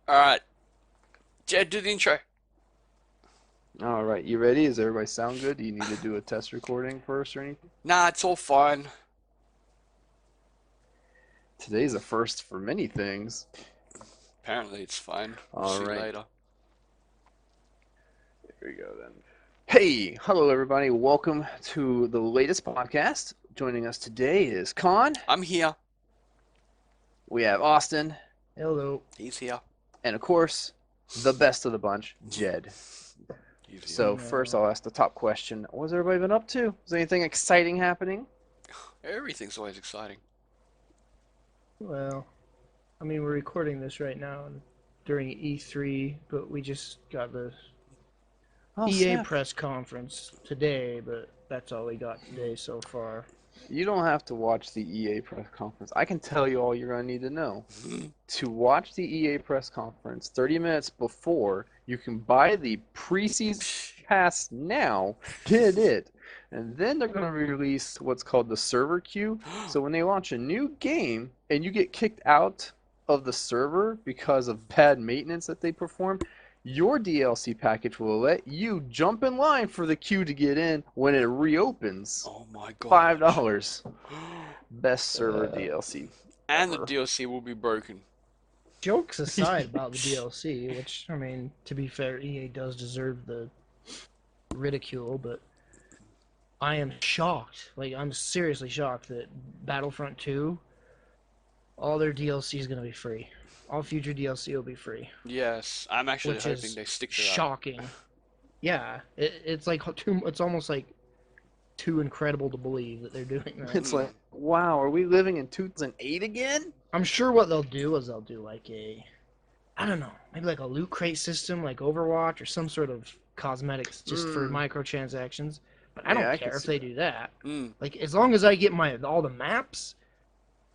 Alright, Jed, do the intro. All right, you ready? Does everybody sound good? Do you need to do a test recording first or anything? Nah, it's all fine. Today's a first for many things. Apparently it's fine. We'll All see right, later. here we go then. Hey, hello everybody. Welcome to the latest podcast. Joining us today is Con. I'm here. We have Austin, Hello. He's here. and of course, the best of the bunch, Jed. He's here. So first, I'll ask the top question: what's everybody been up to? Is anything exciting happening? Everything's always exciting. Well, I mean, we're recording this right now during E3, but we just got the Oh EA snap! press conference today, but that's all we got today so far. You don't have to watch the EA press conference. I can tell you all you're gonna need to know. To watch the EA press conference 30 minutes before, you can buy the preseason pass now, get it, and then they're going to release what's called the server queue. So when they launch a new game and you get kicked out of the server because of bad maintenance that they perform, your DLC package will let you jump in line for the queue to get in when it reopens. Oh my god. $5. Best server Uh, DLC And the ever. DLC will be broken. Jokes aside about the DLC, which, I mean, to be fair, EA does deserve the ridicule, but I am shocked. Like, I'm seriously shocked that Battlefront 2, all their DLC is going to be free. All future DLC will be free. Yes, I'm actually Which hoping is they stick to that. shocking. Yeah, it's like it's almost like too incredible to believe that they're doing that. It's like, wow, are we living in 2008 again? I'm sure what they'll do is they'll do like I don't know, maybe like a loot crate system like Overwatch or some sort of cosmetics just for microtransactions. But I Yeah, don't I can care if see they that. do that. Mm, Like as long as I get my all the maps,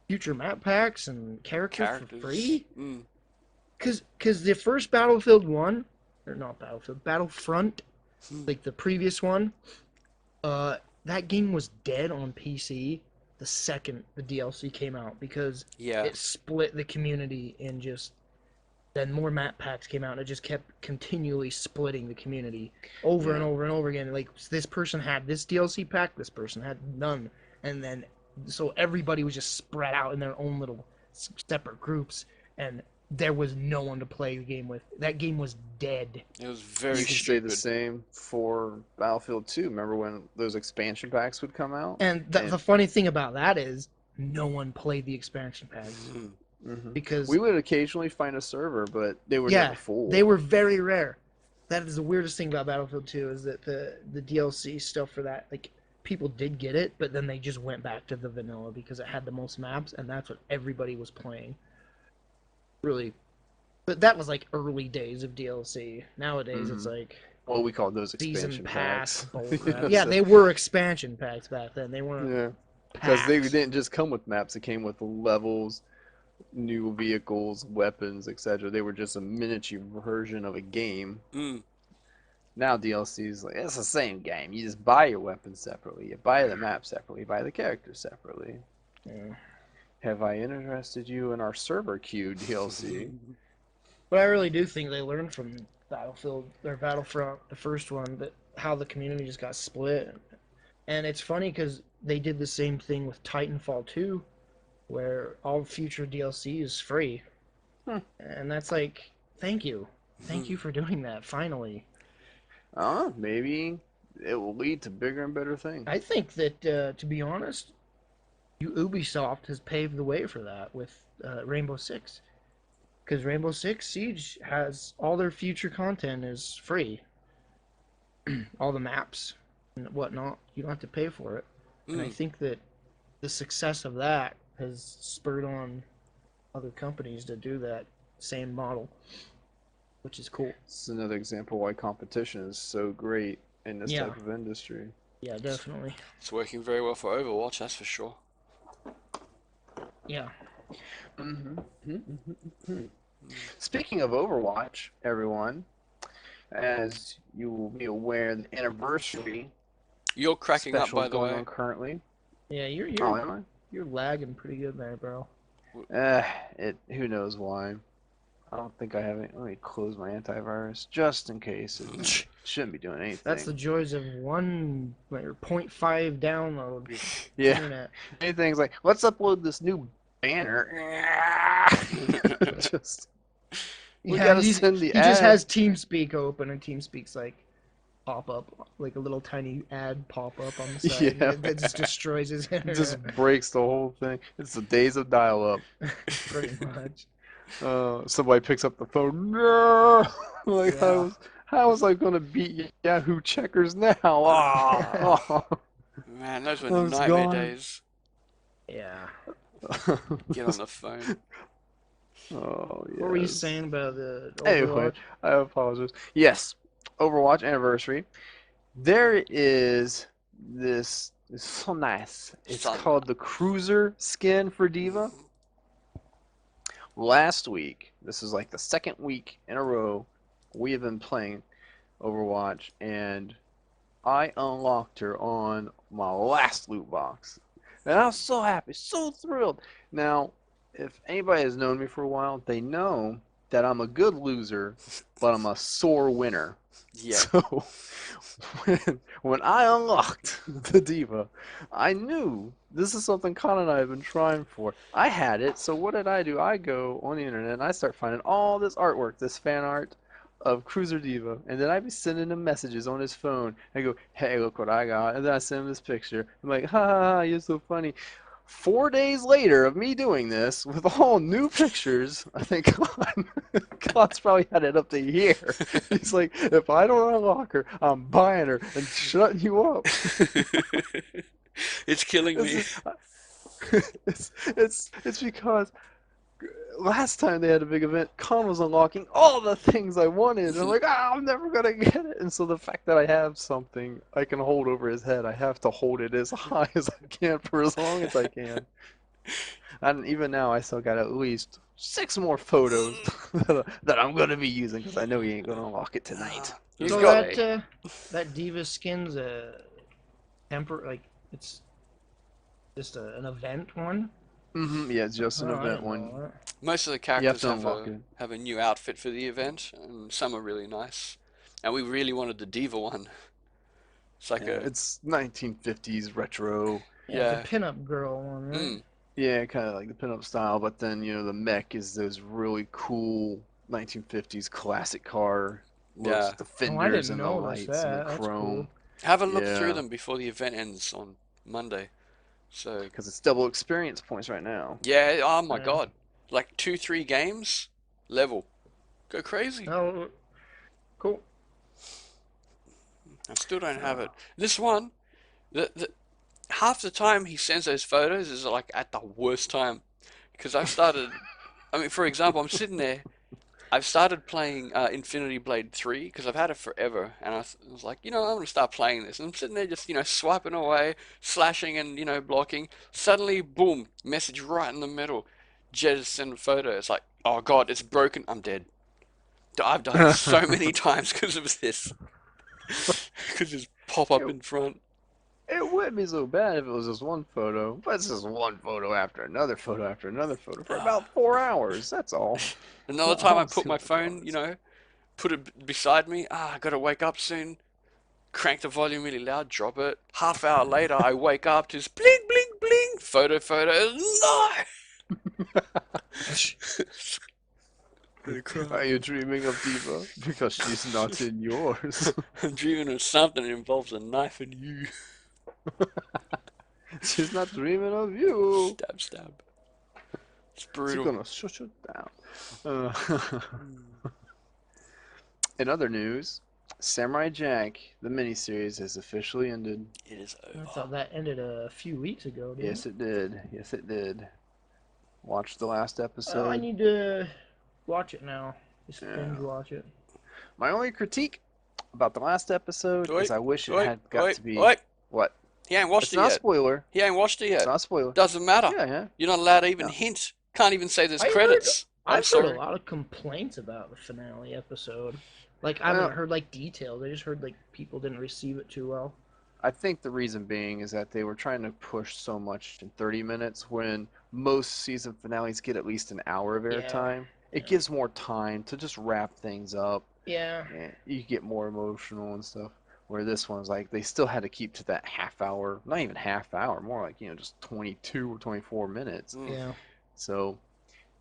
future map packs, and characters for characters. free, cause the first Battlefield one, or not Battlefield, Battlefront, like the previous one, uh, that game was dead on PC the second the DLC came out because Yeah. it split the community in just. Then more map packs came out, and it just kept continually splitting the community over and Yeah. over and over again. Like this person had this DLC pack, this person had none, and then so everybody was just spread out in their own little separate groups, and there was no one to play the game with. That game was dead. It was very You could say the stupid. same for Battlefield 2. Remember when those expansion packs would come out? And And the funny thing about that is no one played the expansion packs we because would occasionally find a server, but they were never yeah, full. they were very rare. That is the weirdest thing about Battlefield 2 is that the DLC stuff for that, like people did get it, but then they just went back to the vanilla because it had the most maps, and that's what everybody was playing. Really, but that was like early days of DLC. Nowadays, it's like Well, we called those season expansion pass, packs. bullcrap. Yeah, they were expansion packs back then. They weren't Yeah, because they packs. didn't just come with maps; it came with levels, new vehicles, weapons, etc. They were just a miniature version of a game. Mm. Now DLC is like it's the same game. You just buy your weapons separately, you buy the map separately, you buy the characters separately. Yeah. Have I interested you in our server queue DLC? But I really do think they learned from Battlefield or Battlefront, the first one, that how the community just got split. And it's funny because they did the same thing with Titanfall 2, where all future DLC is free. Hmm. And that's like, thank you. Thank you for doing that, finally. Maybe it will lead to bigger and better things. I think that, to be honest, Ubisoft has paved the way for that with Rainbow Six. Because Rainbow Six Siege has all their future content is free. All the maps and whatnot, you don't have to pay for it. And I Mm. think that the success of that has spurred on other companies to do that same model, which is cool. It's another example why competition is so great in this Yeah, type of industry. yeah, definitely. It's working very well for Overwatch, that's for sure. Yeah. Speaking of Overwatch, everyone, as you will be aware, the anniversary You're cracking up, special by is the going way. on currently. Yeah, Oh, am I? you're lagging pretty good there, bro. Uh, who knows why? I don't think I have any. Let me close my antivirus just in case. It shouldn't be doing That's the anything. joys of one or 0.5 download Yeah, internet. anything's like, let's upload this new banner. Just you Yeah, gotta send the he just ad. has TeamSpeak open, and TeamSpeak's like pop up, like a little tiny ad pop up on the side, and Yeah, that just man. destroys his It just internet. breaks the whole thing. It's the days of dial-up. Pretty much. Somebody picks up the phone. No! Like Yeah. how was I gonna beat Yahoo Checkers now? Ah, Man, those were oh, it's nightmare gone. days. Yeah. Get on the phone. Oh What were you yes. saying about the Anyway, Overwatch? I apologize. Yes, Overwatch anniversary. There is this. It's so nice. It's Son. called the Cruiser skin for Diva. Last week, this is like the second week in a row we have been playing Overwatch, and I unlocked her on my last loot box. And I was so happy, so thrilled. Now, if anybody has known me for a while, they know that I'm a good loser, but I'm a sore winner. Yeah. So when I unlocked the diva, I knew this is something Con and I have been trying for. I had it, so what did I do? I go on the internet and I start finding all this artwork, this fan art of Cruiser Diva, and then I'd be sending him messages on his phone. I go, "Hey, look what I got," and then I send him this picture. I'm like, "Ha ha ha, you're so funny." 4 days later of me doing this with all new pictures, I think God's probably had it up to here. He's like, if I don't unlock her, I'm buying her and shutting you up. It's killing It's, me. it's because last time they had a big event, Con was unlocking all the things I wanted. And I'm like, I'm never gonna get it. And so the fact that I have something I can hold over his head, I have to hold it as high as I can for as long as I can. And even now, I still got at least 6 more photos that I'm gonna be using because I know he ain't gonna unlock it tonight. He's He's So gonna got. say, that Diva skin's a like it's just an event one. yeah, it's just an Oh, I event didn't one. know that. Most of the You have characters to unlock it. have a new outfit for the event, and some are really nice. And we really wanted the Diva one. It's like Yeah, a it's 1950s retro. Yeah, the yeah. pinup girl one, right? Mm, Yeah, kind of like the pinup style, but then the mech is those really cool 1950s classic car looks yeah. with the Oh, I fenders didn't and the notice lights and the that. That's cool. chrome. Have a look through Yeah, them before the event ends on Monday. So because it's double experience points right now. yeah. Oh my Yeah. God. Like 2, 3 games level. Go crazy. Oh, cool. I still don't have Uh, it. This one, the half the time he sends those photos is like at the worst time because I've started. I mean, for example, I'm sitting there. I've started playing Infinity Blade 3 because I've had it forever, and was like, I'm gonna start playing this. And I'm sitting there just, swiping away, slashing and blocking. Suddenly, boom, message right in the middle. Jed has sent a photo. It's like, oh God, it's broken. I'm dead. I've died so many times because of this. Could just pop up it, in front. it wouldn't be so bad if it was just one photo, but it's just one photo after another photo for about 4 hours. That's all. Another I time I don't put see my what the phone, problem is. put it beside me. I gotta wake up soon. Crank the volume really loud, drop it. Half hour later, I wake up to bling, bling, bling. Photo. No! Gonna Are cry. you dreaming of Diva? Because she's not in yours. I'm dreaming of something that involves a knife and you. She's not dreaming of you. Stab, stab. It's She's brutal. gonna shush it down. In other news, Samurai Jack, the miniseries, has officially ended. It is I over. thought that ended a few weeks ago, didn't it? Yes, it did. Yes, it did. Watched the last Oh, I episode. need to watch it now. Just Yeah. binge watch it. My only critique about the last episode is Wait, I wish it wait, had got wait, to be wait. what? He ain't watched It's it not a yet. spoiler. He ain't watched it It's yet. not a spoiler. Doesn't matter. Yeah, yeah. You're not allowed to even No. hint. Can't even say there's I heard credits. I'm I've heard a sorry. lot of complaints about the finale episode. Like I haven't Well, heard like details. I just heard like people didn't receive it too well. I think the reason being is that they were trying to push so much in 30 minutes when most season finales get at least an hour of Yeah. airtime. it Yeah. gives more time to just wrap things up, Yeah. and you get more emotional and stuff. Where this one's like they still had to keep to that half hour, not even half hour, more like just 22 or 24 minutes. Mm. Yeah. So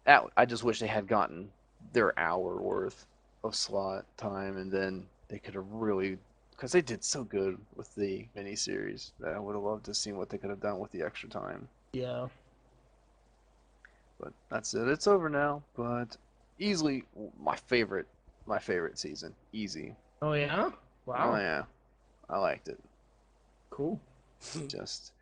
that I just wish they had gotten their hour worth of slot time, and then they could have really, because they did so good with the miniseries that I would have loved to see what they could have done with the extra time. Yeah. But that's it. It's over now. But easily my favorite season. Easy. Oh yeah. Oh Wow. yeah, I liked it. Cool. Just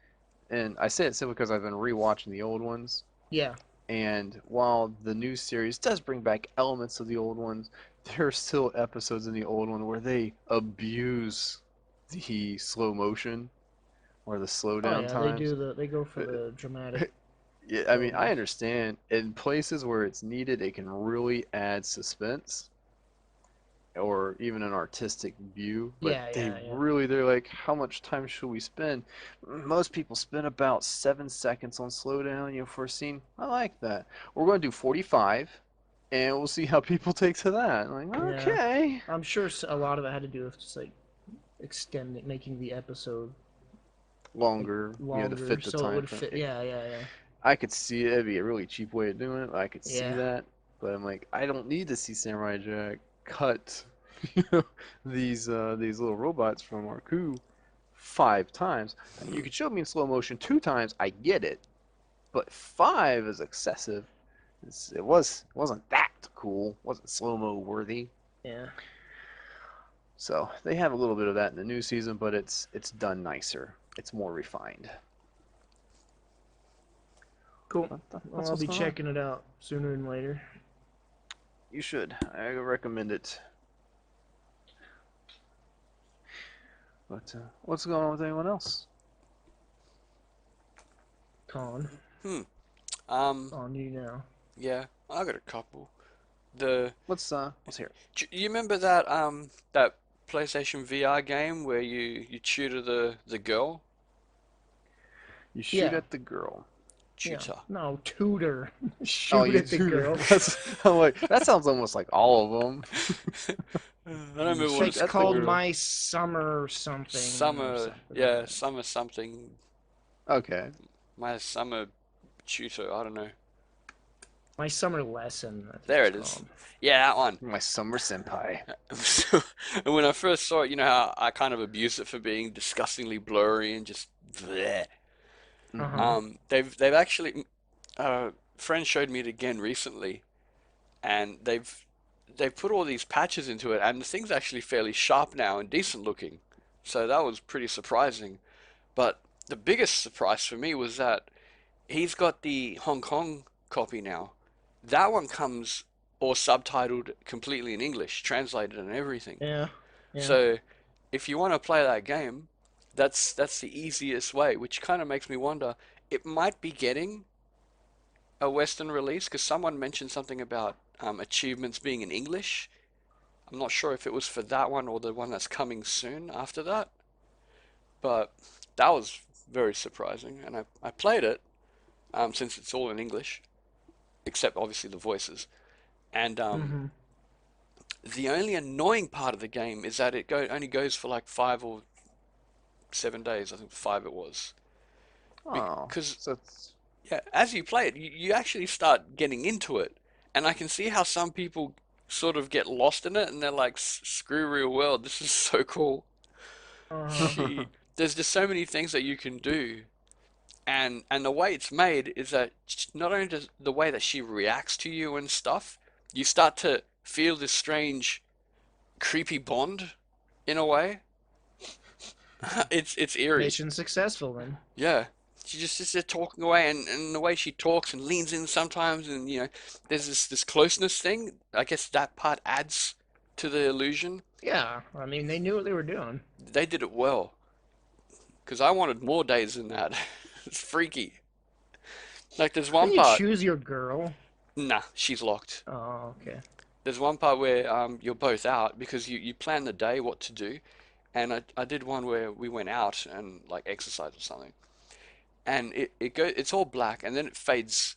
and I say it simply because I've been rewatching the old ones. Yeah. And while the new series does bring back elements of the old ones, there are still episodes in the old one where they abuse the slow motion or the Oh slowdown yeah. They times. do they go for Uh, the dramatic Yeah, I mean, I slowness. understand in places where it's needed, it can really add suspense or even an artistic view, but Yeah. they Yeah. Yeah. really, they're like, how much time should we spend? Most people spend about 7 seconds on slowdown, for a scene. I like that. We're going to do 45, and we'll see how people take to that. Like, Yeah. okay. I'm sure a lot of it had to do with just like extending, making the episode like Longer, to longer, fit the so it time would frame. fit. Yeah. Yeah. Yeah. I could see it. It'd be a really cheap way of doing it. I could see Yeah. that, but I'm like, I don't need to see Samurai Jack cut, you know, these little robots from our coup 5 times. You could show me in slow motion 2 times. I get it, but five is excessive. It wasn't that cool. It wasn't slow mo worthy. Yeah. So they have a little bit of that in the new season, but it's done nicer. It's more refined. Cool. Well, That's I'll what's be going on. checking it out sooner than later. You should. I recommend it. But what's going on with anyone else? Con Hmm. Um. on you now. Yeah, I got a couple. The Let's hear it. You remember that PlayStation VR game where you tutor the girl? You shoot Yeah. at the girl. Yeah. Tutor. No, tutor. Oh, Shoot you at the tutor. girl. I'm like, that sounds almost like all of them. I don't You remember what shoot It's it's at the called called. girl. My Summer something or Summer, something like yeah, that. summer something. Okay. My summer tutor. I don't know. My Summer Lesson, I think There it's it is. called. Yeah, that one. My summer senpai. And when I first saw it, you know how I kind of abused it for being disgustingly blurry and just bleh. Uh-huh. Mm-hmm. They've actually friends showed me it again recently, and they've put all these patches into it, and the thing's actually fairly sharp now and decent looking. So that was pretty surprising. But the biggest surprise for me was that he's got the Hong Kong copy now. That one comes or subtitled completely in English, translated and everything. Yeah. Yeah. So if you want to play that game, that's the easiest way, which kind of makes me wonder. It might be getting a Western release because someone mentioned something about achievements being in English. I'm not sure if it was for that one or the one that's coming soon after that, but that was very surprising. And I played it since it's all in English, except obviously the voices. And Mm-hmm. the only annoying part of the game is that only goes for like 5 or 7 days. I think 5 it was. Oh, Because so it's yeah, as you play it, you actually start getting into it, and I can see how some people sort of get lost in it, and they're like, "Screw real world, this is so cool." Uh-huh. She, there's just so many things that you can do, and the way it's made is that not only does the way that she reacts to you and stuff, you start to feel this strange, creepy bond in a way. It's eerie. Mission successful then. Yeah. She just sits there talking away, and the way she talks and leans in sometimes, and there's this closeness thing. I guess that part adds to the illusion. Yeah. I mean, they knew what they were doing. They did it well, because I wanted more days than that. It's freaky. Like there's one Can you part. choose your girl? Nah, she's locked. Oh, okay. There's one part where you're both out because you plan the day what to do, and I did one where we went out and like exercise or something, and it's all black and then it fades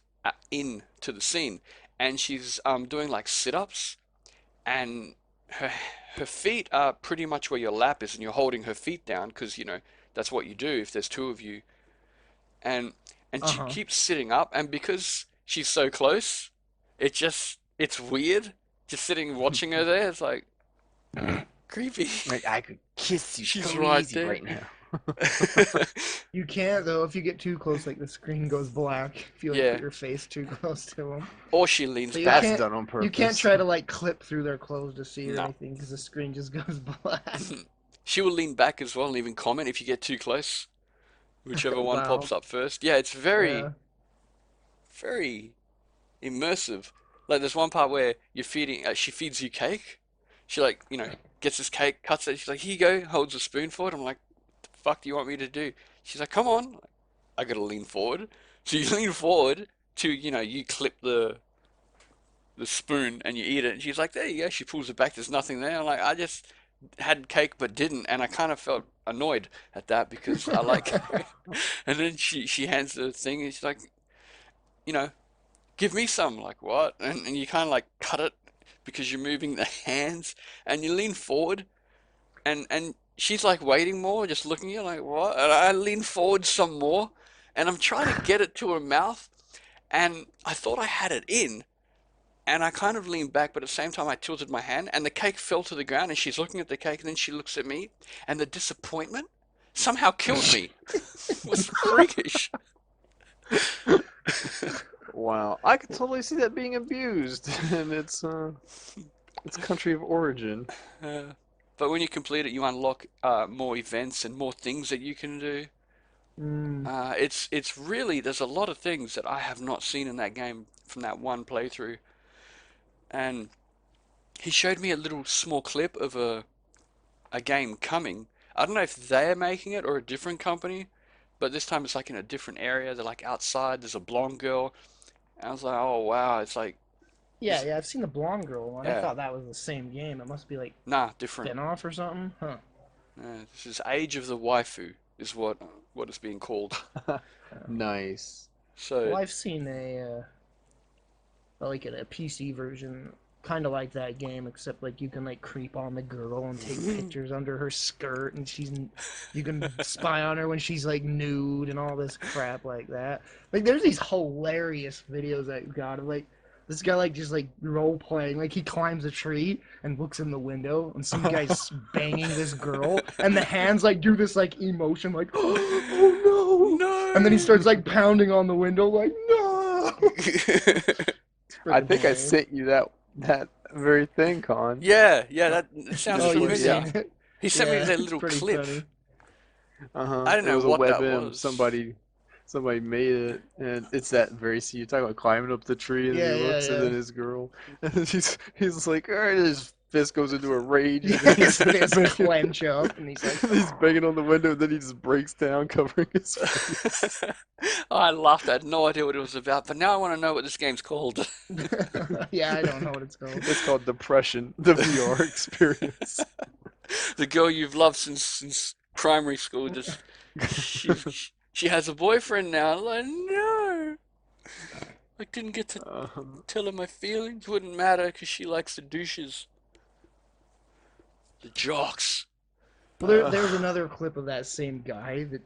in to the scene, and she's doing like sit-ups, and her her feet are pretty much where your lap is, and you're holding her feet down because that's what you do if there's two of you, and she Uh-huh. keeps sitting up, and because she's so close, it's weird just sitting watching her there. It's like creepy. Like I could kiss you She's so right easy there. right now. You can't though. If you get too close, like the screen goes black. If you like put Yeah. your face too close to them. Or she leans So you back. That's can't done on you can't purpose. try to like clip through their clothes to see or No. anything because the screen just goes black. She will lean back as well and even comment if you get too close, whichever one Wow. pops up first. Yeah, it's very, Yeah. very immersive. Like there's one part where she feeds you cake. She like, gets this cake, cuts it. She's like, here you go, holds a spoon for it. I'm like, the fuck do you want me to do? She's like, come on. I gotta lean forward. So you lean forward to, you clip the spoon and you eat it. And she's like, there you go. She pulls it back. There's nothing there. I'm like, I just had cake but didn't, and I kind of felt annoyed at that because I like. And then she hands the thing and she's like, you know, give me some. Like what? And you kind of like cut it because you're moving the hands and you lean forward and she's like waiting more, just looking at you like what? And I lean forward some more and I'm trying to get it to her mouth and I thought I had it in. And I kind of leaned back, but at the same time I tilted my hand, and the cake fell to the ground, and she's looking at the cake, and then she looks at me, and the disappointment somehow killed me. It was freakish. Wow, I could totally see that being abused in its country of origin. Uh, but when you complete it, you unlock more events and more things that you can do. Mm. It's really there's a lot of things that I have not seen in that game from that one playthrough. And he showed me a little small clip of a game coming. I don't know if they're making it or a different company, but this time it's like in a different area. They're like outside. There's a blonde girl. And I was like, oh wow, it's like Yeah, this. yeah. I've seen the blonde girl one. I Yeah, thought that was the same game. It must be like nah, different. spin-off or something. Huh. This is Age of the Waifu is what it's being called. Nice. So Well, I've seen like a PC version, kind of like that game, except like you can like creep on the girl and take pictures under her skirt, and you can spy on her when she's like nude and all this crap like that. Like there's these hilarious videos I've got of like this guy like just like role playing, like he climbs a tree and looks in the window, and some guy's banging this girl, and the hands like do this like emotion, like oh no, and then he no. starts like pounding on the window, like no. It's I freaking think I hilarious. sent you that very thing, Con. Yeah, yeah, that sounds Oh, Just you've like familiar. yeah. seen it? He sent me Yeah, that it's little pretty clip. funny. Uh-huh. I don't It know was a what that WebM. was. Somebody made it, and it's that very scene you're talking about climbing up the tree, and then Yeah, he yeah, looks, and then yeah. his girl, and he's like, all right, his fist goes into a rage, and Yeah, then his he's fist banging, clench up, and he's like, and he's "Oh." banging on the window, and then he just breaks down, covering his face. I laughed. I had no idea what it was about, but now I want to know what this game's called. Yeah, I don't know what it's called. It's called Depression, the VR experience. The girl you've loved since primary school just she has a boyfriend now. I'm like, no, I didn't get to Um, tell her my feelings. Wouldn't matter because she likes the douches, the jocks. Well, there's uh, another clip of that same guy that,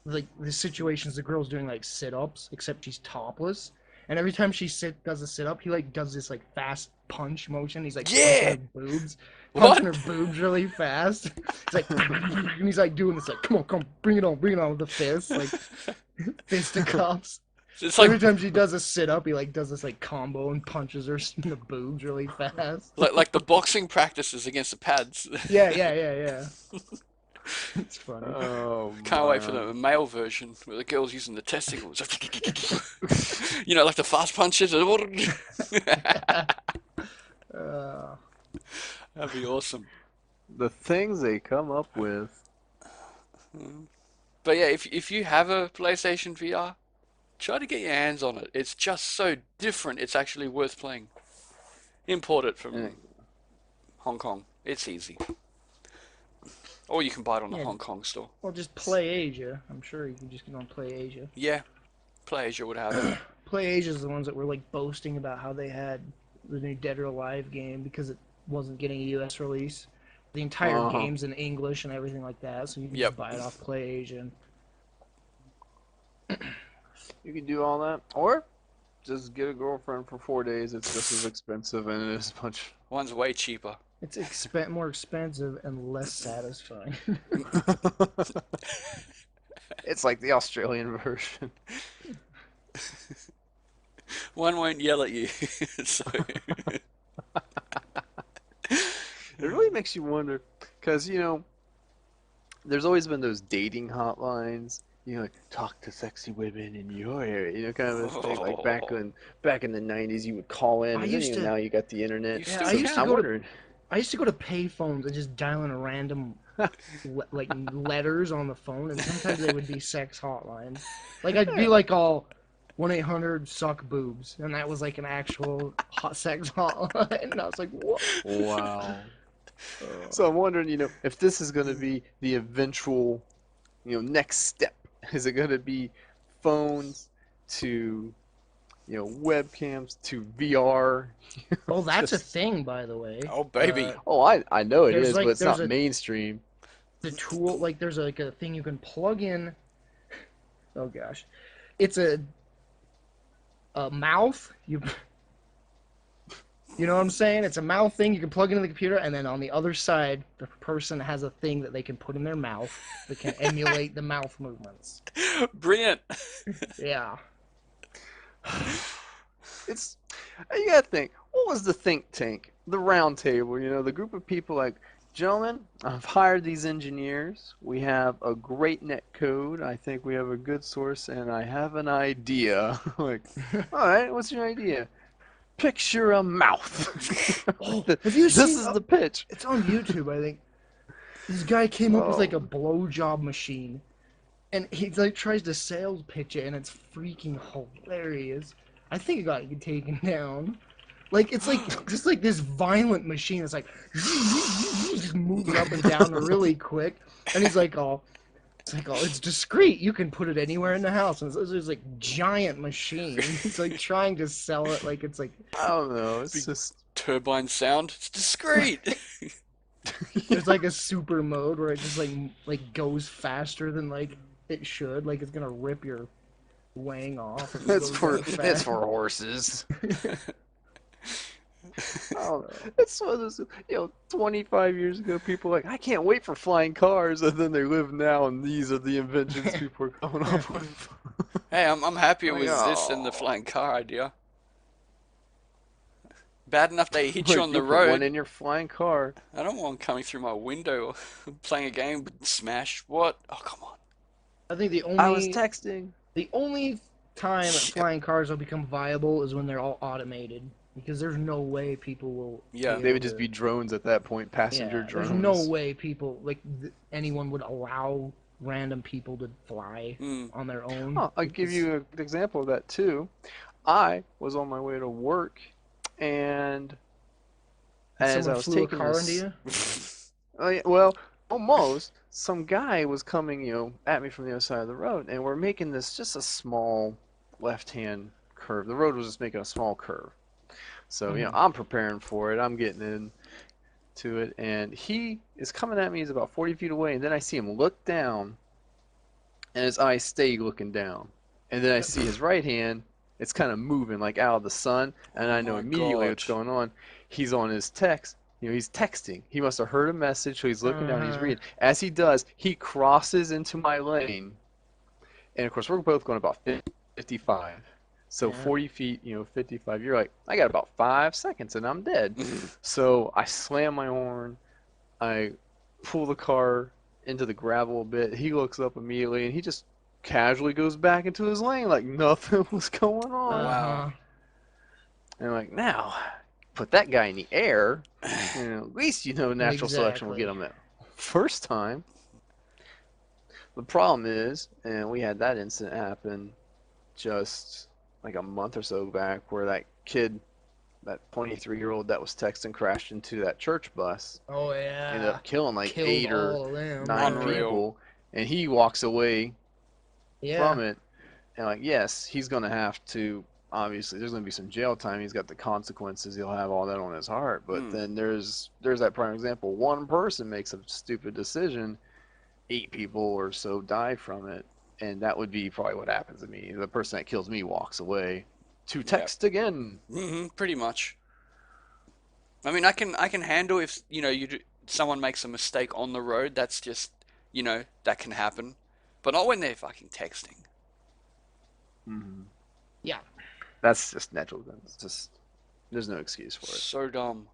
like, the situations the girl's doing like sit-ups, except she's topless, and every time she does a sit-up, he like does this like fast punch motion. He's like Yeah. punching her What? boobs really fast. He's like, and he's like doing this like, come on, bring it on with the fist, like fisticuffs. It's So every like time she does a sit up, he like does this like combo and punches her in the boobs really fast. like the boxing practices against the pads. Yeah, yeah, yeah, yeah. It's funny. oh Can't wait for man. the male version where the girl's using the testicles. Like the fast punches. uh, That'd be awesome. The things they come up with. But yeah, if you have a PlayStation VR, try to get your hands on it. It's just so different. It's actually worth playing. Import it eh, from Hong Kong. It's easy. Or you can buy it on the yeah, Hong Kong store. well, just play Asia. I'm sure you can just get on Play Asia. Yeah, PlayAsia would have it. PlayAsia is the ones that were like boasting about how they had the new Dead or Alive game because it wasn't getting a US release. The entire Uh-huh. game's in English and everything like that, so you can Yep. just buy it off PlayAsia. You can do all that, or just get a girlfriend for 4 days. It's just as expensive and it is much. One's way cheaper. It's more expensive and less satisfying. It's like the Australian version. One won't yell at you. So It really makes you wonder, because there's always been those dating hotlines. Like talk to sexy women in your area, kind of a thing. Like back in the '90s, you would call in, I and then used to now you got the internet. you Yeah, still I So used to I'm can. go to wondering. I used to go to payphones and just dial in a random like letters on the phone, and sometimes they would be sex hotlines. Like I'd be like all 1-800 suck boobs, and that was like an actual hot sex hotline. And I was like, what? Wow. So I'm wondering, if this is going to be the eventual, next step. Is it going to be phones to, webcams to VR? Oh, that's a Just, thing, by the way. Oh, baby. oh, I know it There's is, but like it's not mainstream. the tool like there's like a thing you can plug in. Oh gosh, it's a mouth. You know what I'm saying? It's a mouth thing you can plug into the computer, and then on the other side, the person has a thing that they can put in their mouth that can emulate the mouth movements. Brilliant. Yeah. It's You gotta think. What was the think tank, the round table? The group of people like, gentlemen, I've hired these engineers. We have a great net code. I think we have a good source, and I have an idea. Like, all right, what's your idea? Picture a mouth. Oh, have you This seen? is the pitch. It's on YouTube, I think. This guy came up with like a Oh, blowjob machine, and he like tries to sales pitch it, and it's freaking hilarious. I think it got taken down. Like it's like just like this violent machine. It's like just moves up and down really quick, and he's like, "Oh, it's discreet. You can put it anywhere in the house." And it's this like giant machine. He's like trying to sell it like it's like I don't know. It's Big just. turbine sound. It's discreet. there's like a super mode where it just like goes faster than like it should. Like it's gonna rip your wang off if it It's goes for that it's fast. for horses. Oh, it's one of those, 25 years ago, people were like, I can't wait for flying cars, and then they live now, and these are the inventions people are coming up with. Hey, I'm happier Like, with this than the oh, flying car idea. Bad enough they hit you like on the you'll put one road. in your flying car. I don't want coming through my window playing a game but smash. What? Oh, come on. I think I was texting. the only time that flying cars will become viable is when they're all automated because there's no way people will be Yeah. They able would just to. be drones at that point, passenger Yeah, there's no drones. way people like anyone would allow random people to fly Mm. on their own. Oh, I'll give you an example of that too. I was on my way to work, and And as I someone was flew a taking car into this. you. Oh, yeah, well, almost. Some guy was coming, at me from the other side of the road, and we're making this just a small left-hand curve. The road was just making a small curve. So, Mhm. I'm preparing for it. I'm getting into it, and he is coming at me. He's about 40 feet away, and then I see him look down, and his eyes stay looking down. And then I see his right hand. It's kind of moving like out of the sun, and Oh I know my immediately God. what's going on. He's on his text. He's texting. He must have heard a message, so he's looking down. He's Uh-huh. reading. As he does, he crosses into my lane, and of course we're both going about 55. So Yeah. 40 feet, 55. You're like, I got about 5 seconds, and I'm dead. So I slam my horn. I pull the car into the gravel a bit. He looks up immediately, and he just casually goes back into his lane like nothing was going on. Wow. Uh-huh. And I'm like, now, put that guy in the air. At least natural selection will get Exactly. him that first time. The problem is, and we had that incident happen just like a month or so back, where that kid, that 23-year-old that was texting, crashed into that church bus, Oh ended yeah. up killing like Killed 8 or all of them. 9 Yeah. Unreal. people, and he walks away Yeah. from it. And like, yes, he's gonna have to obviously there's going to be some jail time. He's got the consequences. He'll have all that on his heart. But then there's that prime example. One person makes a stupid decision, 8 people or so die from it, and that would be probably what happens to me. The person that kills me walks away to Yeah. text again. Pretty much. I mean, I can handle if someone makes a mistake on the road. That's just that can happen, but not when they're fucking texting. Hmm. Yeah. That's just natural. It's just there's no excuse for it. So dumb.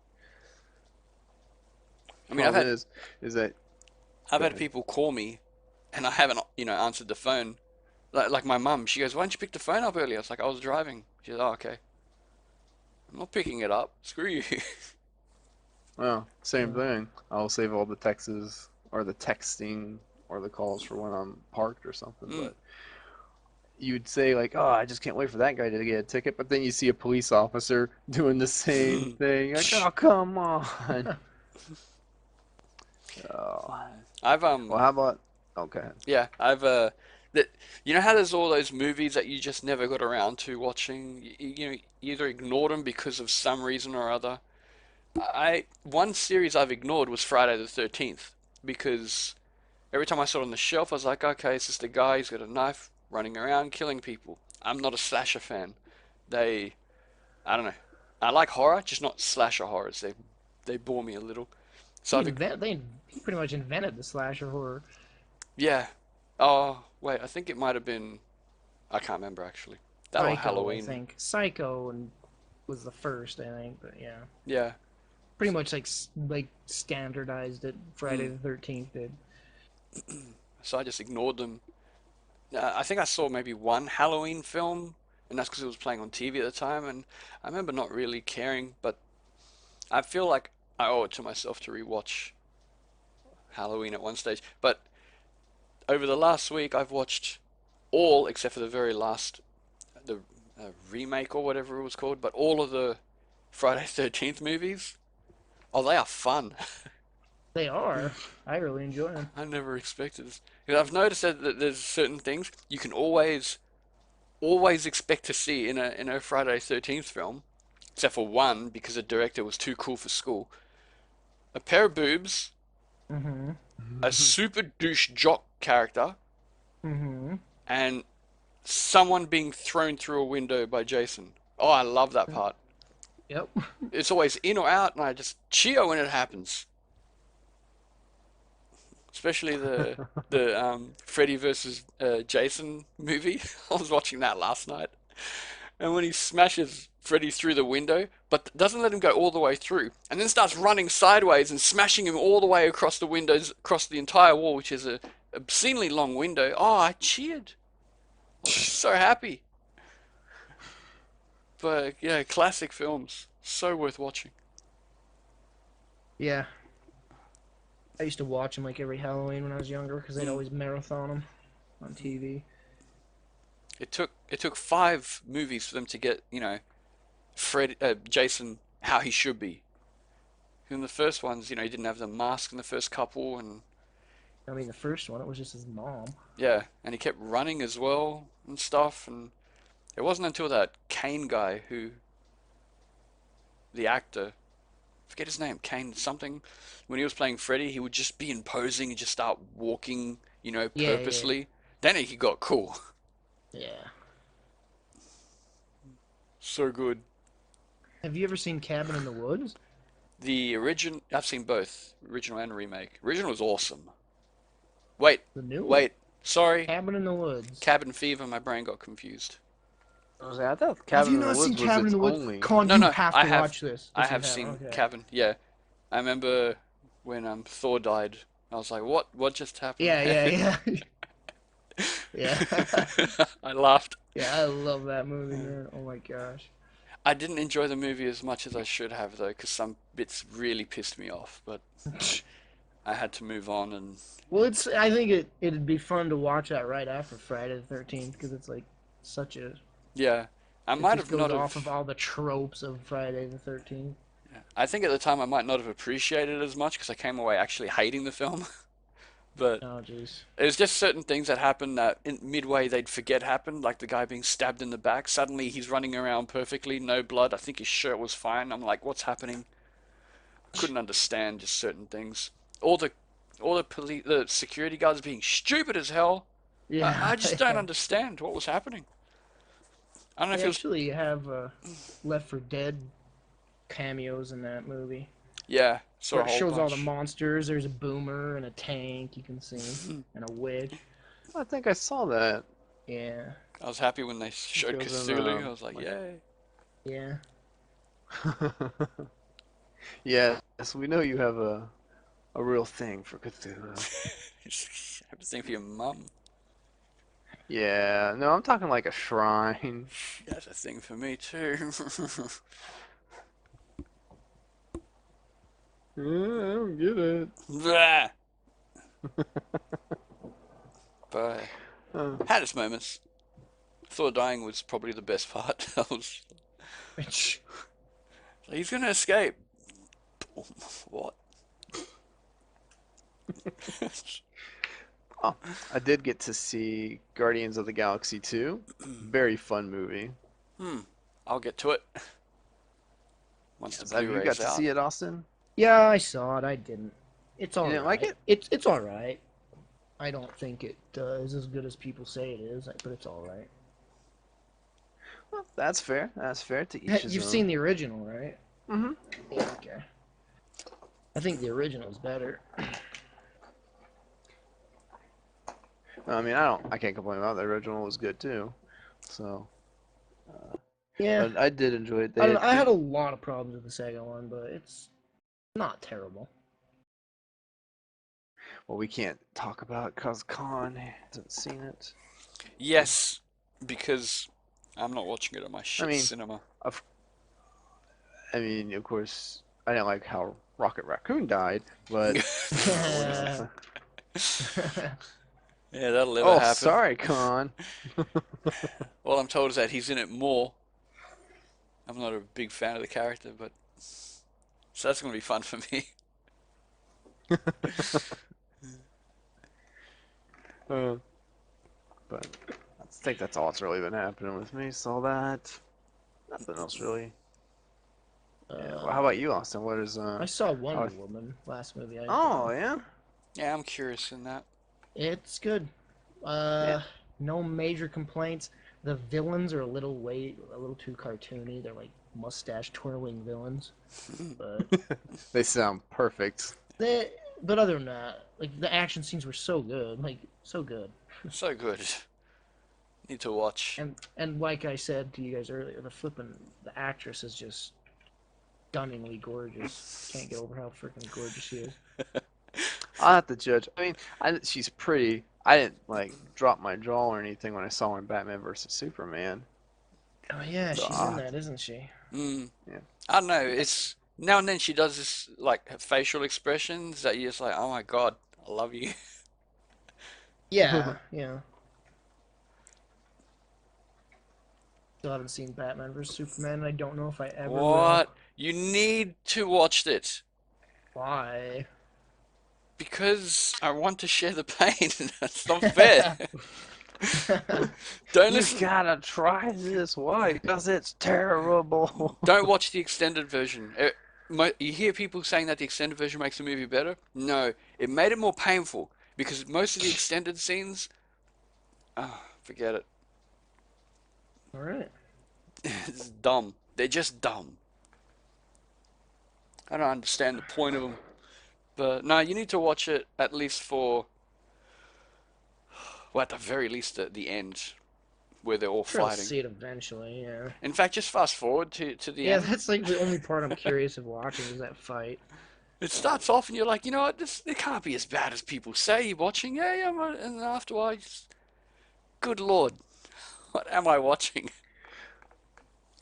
I mean, Problem is that I've go had ahead. people call me, and I haven't answered the phone. Like my mum, she goes, "Why didn't you pick the phone up earlier?" I was like, "I was driving." She goes, "Oh, okay. I'm not picking it up. Screw you." Well, same Yeah. thing. I'll save all the texts or the texting or the calls for when I'm parked or something. Mm. But you'd say like, "Oh, I just can't wait for that guy to get a ticket," but then you see a police officer doing the same thing. You're like, "Oh, come on." Oh. I've Well, how about? Okay. Yeah, I've that you know how there's all those movies that you just never got around to watching. You either ignored them because of some reason or other. I One series I've ignored was Friday the 13th because every time I saw it on the shelf, I was like, okay, it's just a guy. He's got a knife running around killing people. I'm not a slasher fan. They, I don't know. I like horror, just not slasher horrors. They bore me a little. So He pretty much invented the slasher horror. yeah. Oh wait, I think it might have been. I can't remember actually. That or Psycho, I Halloween. think. Psycho and was the first, I think, but yeah. Yeah. Pretty much like standardized it. Friday Mm. the 13th did. So I just ignored them. I think I saw maybe one Halloween film, and that's because it was playing on TV at the time, and I remember not really caring, but I feel like I owe it to myself to rewatch Halloween at one stage. But over the last week, I've watched all except for the very last, the remake or whatever it was called, but all of the Friday 13th movies. Oh, they are fun. They are. I really enjoy them. I never expected this. 'Cause I've noticed that there's certain things you can always expect to see in a Friday 13th film, except for one because the director was too cool for school. A pair of boobs, Mm-hmm. a super douche jock character, Mm-hmm. and someone being thrown through a window by Jason. Oh, I love that part. Yep. It's always in or out, and I just cheer when it happens. Especially the Freddy versus Jason movie. I was watching that last night. And when he smashes Freddy through the window, but doesn't let him go all the way through, and then starts running sideways and smashing him all the way across the windows, across the entire wall, which is a obscenely long window. Oh, I cheered. I was so happy. But yeah, classic films. So worth watching. Yeah. I used to watch them like every Halloween when I was younger because they'd Mm. always marathon them on TV. It took 5 movies for them to get, Jason how he should be. In the first ones, he didn't have the mask in the first couple, and I mean, the first one, it was just his mom. yeah, and he kept running as well and stuff. And it wasn't until that Kane guy the actor, forget his name, Kane something, when he was playing Freddy, he would just be imposing and just start walking, Yeah, yeah, purposely. Then he got cool. yeah. So good. Have you ever seen Cabin in the Woods? The original, I've seen both, original and remake. Original was awesome. Wait, The new one? wait, sorry, Cabin in the Woods. Cabin Fever, my brain got confused. I thought Have Cabin you in the not seen Woods was Cabin in its the Woods? only. Come on, No, you no, have I to have, watch this. I Yes, you have have. seen Okay. Cabin. Yeah, I remember when Thor died. I was like, what just happened Yeah, there? yeah, yeah. Yeah. I laughed. Yeah, I love that movie, man. Oh my gosh. I didn't enjoy the movie as much as I should have though, because some bits really pissed me off. But I had to move on, and Well, I think it'd be fun to watch that right after Friday the 13th because it's like such a. yeah, I It might just have goes not off of have. all the tropes of Friday the 13th. I think at the time I might not have appreciated it as much because I came away actually hating the film. But Oh, jeez. there's just certain things that happen that in midway they'd forget happened, like the guy being stabbed in the back. Suddenly he's running around perfectly, no blood. I think his shirt was fine. I'm like, what's happening? Couldn't understand just certain things. All the the security guards being stupid as hell. I Yeah, just don't yeah. understand what was happening. I don't know if They it was actually have Left for Dead cameos in that movie, yeah, saw where a it whole shows all the bunch. monsters. There's a boomer and a tank you can see, and a witch. I think I saw that. Yeah, I was happy when they It showed goes in Cthulhu. I was like, like yay. yeah. yes, we know you have a real thing for Cthulhu. I have to sing for your mum. Yeah, no, I'm talking like a shrine. That's a thing for me too. Yeah, I don't get it. Blah. But Uh, had its moments. Thought dying was probably the best part. I was like, he's gonna escape. What? oh, I did get to see Guardians of the Galaxy 2. Very fun movie. Hmm. I'll get to it once the Yes, have you Blu-ray's got to out. see it, Austin? Yeah, I saw it. I didn't. It's You all didn't like right. it? It's all right. I don't think it is as good as people say it is, but it's all right. Well, that's fair. That's fair. To each his You've own. seen the original, right? Hmm. Yeah, okay. I think the original's better. I mean, I can't complain about it. The original was good too. So, Yeah, but I did enjoy it. I don't know. I They had a lot of problems with the second one, but it's not terrible. well, we can't talk about it because Khan hasn't seen it. Yes, because I'm not watching it at my I shit mean, cinema. of of course, I didn't like how Rocket Raccoon died, but what is Yeah. it? Yeah, that'll never Oh, happen. sorry, Khan. All I'm told is that he's in it more. I'm not a big fan of the character, but so that's gonna be fun for me. Uh, but I think that's all that's really been happening with me. Saw that. Nothing else really. Yeah. Well, how uh, about you, Austin? What is I saw Oh, Wonder Woman last movie I oh enjoyed. yeah. Yeah, I'm curious in that. It's good. Yeah. Uh, no major complaints. The villains are a little too cartoony. They're like mustache twirling villains, but They sound perfect. they, but other than that, like the action scenes were so good, like so good. So good. Need to watch. And like I said to you guys earlier, the actress is just stunningly gorgeous. Can't get over how freaking gorgeous she is. I'll have to judge. I mean, she's pretty. I didn't like drop my jaw or anything when I saw her in Batman versus Superman. Oh yeah, So she's in that, isn't she? Mm, yeah. I don't know. It's now and then she does this like facial expressions that you're just like, oh my God, I love you. Yeah, yeah. Still haven't seen Batman vs Superman, and I don't know if I ever will. What? You need to watch it Why? because I want to share the pain. That's not fair. Don't You listen. gotta try this. Why? Because it's terrible. Don't watch the extended version. You hear people saying that the extended version makes the movie better. No, it made it more painful because most of the extended scenes, forget it. All right. It's dumb. They're just dumb. I don't understand the point of them. But no, you need to watch it at least for, well, at the very least at the end where they're all Sure, I'll fighting. see it eventually. Yeah. In fact, just fast forward to the Yeah, end. that's like the only part I'm curious of watching is that fight. It starts off and you're like, you know what, this it can't be as bad as people say. You're watching, yeah, yeah, and after a while, good lord, what am I watching?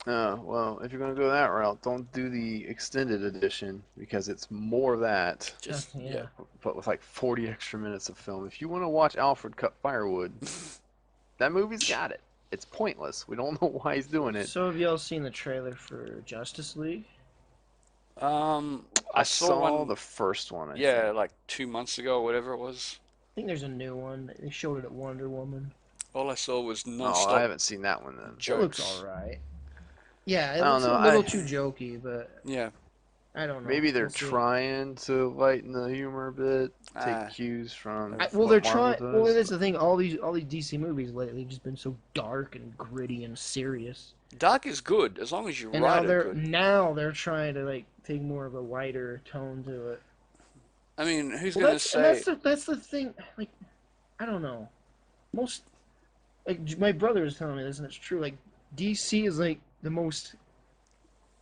Well, if you're gonna go that route, don't do the extended edition because it's more of that, Just yeah, Yeah. but with like 40 extra minutes of film. If you want to watch Alfred cut firewood, that movie's got it. It's pointless. We don't know why he's doing it. So have y'all seen the trailer for Justice League? I I saw saw one, the first one, I yeah, think. like 2 months ago or whatever it was. think there's a new one. They showed it at Wonder Woman. All I saw was Oh, I non-stop haven't seen that one then. It looks jokes. alright. Yeah, it I don't looks a know. little too jokey, but Yeah. I don't know. Maybe they're We'll see. trying to lighten the humor a bit, take Ah, cues from Well, what they're Marvel trying. Well, does. that's the thing. All these DC movies lately have just been so dark and gritty and serious. dark is good as long as you And write it good. now they're trying to like take more of a lighter tone to it. I mean, who's Well, gonna say? that's the thing. Like, I don't know. Most like my brother was telling me this, and it's true. Like, DC is like the most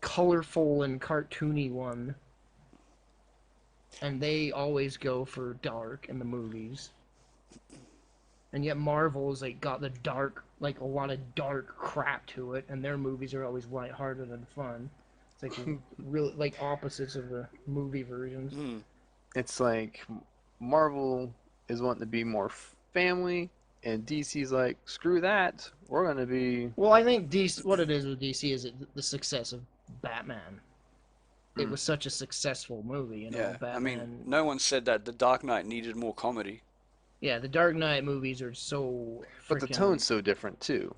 colorful and cartoony one, and they always go for dark in the movies. And yet Marvel's like got the dark, like a lot of dark crap to it, and their movies are always lighthearted and fun. It's like really like opposites of the movie versions. Hmm. It's like Marvel is wanting to be more family, and DC's like, screw that. We're gonna be. Well, I think DC, what it is with DC is the success of Batman. It Mm. was such a successful movie, you know. Yeah. I mean, Batman. no one said that The Dark Knight needed more comedy. Yeah, the Dark Knight movies are so But the freaking. tone's so different too.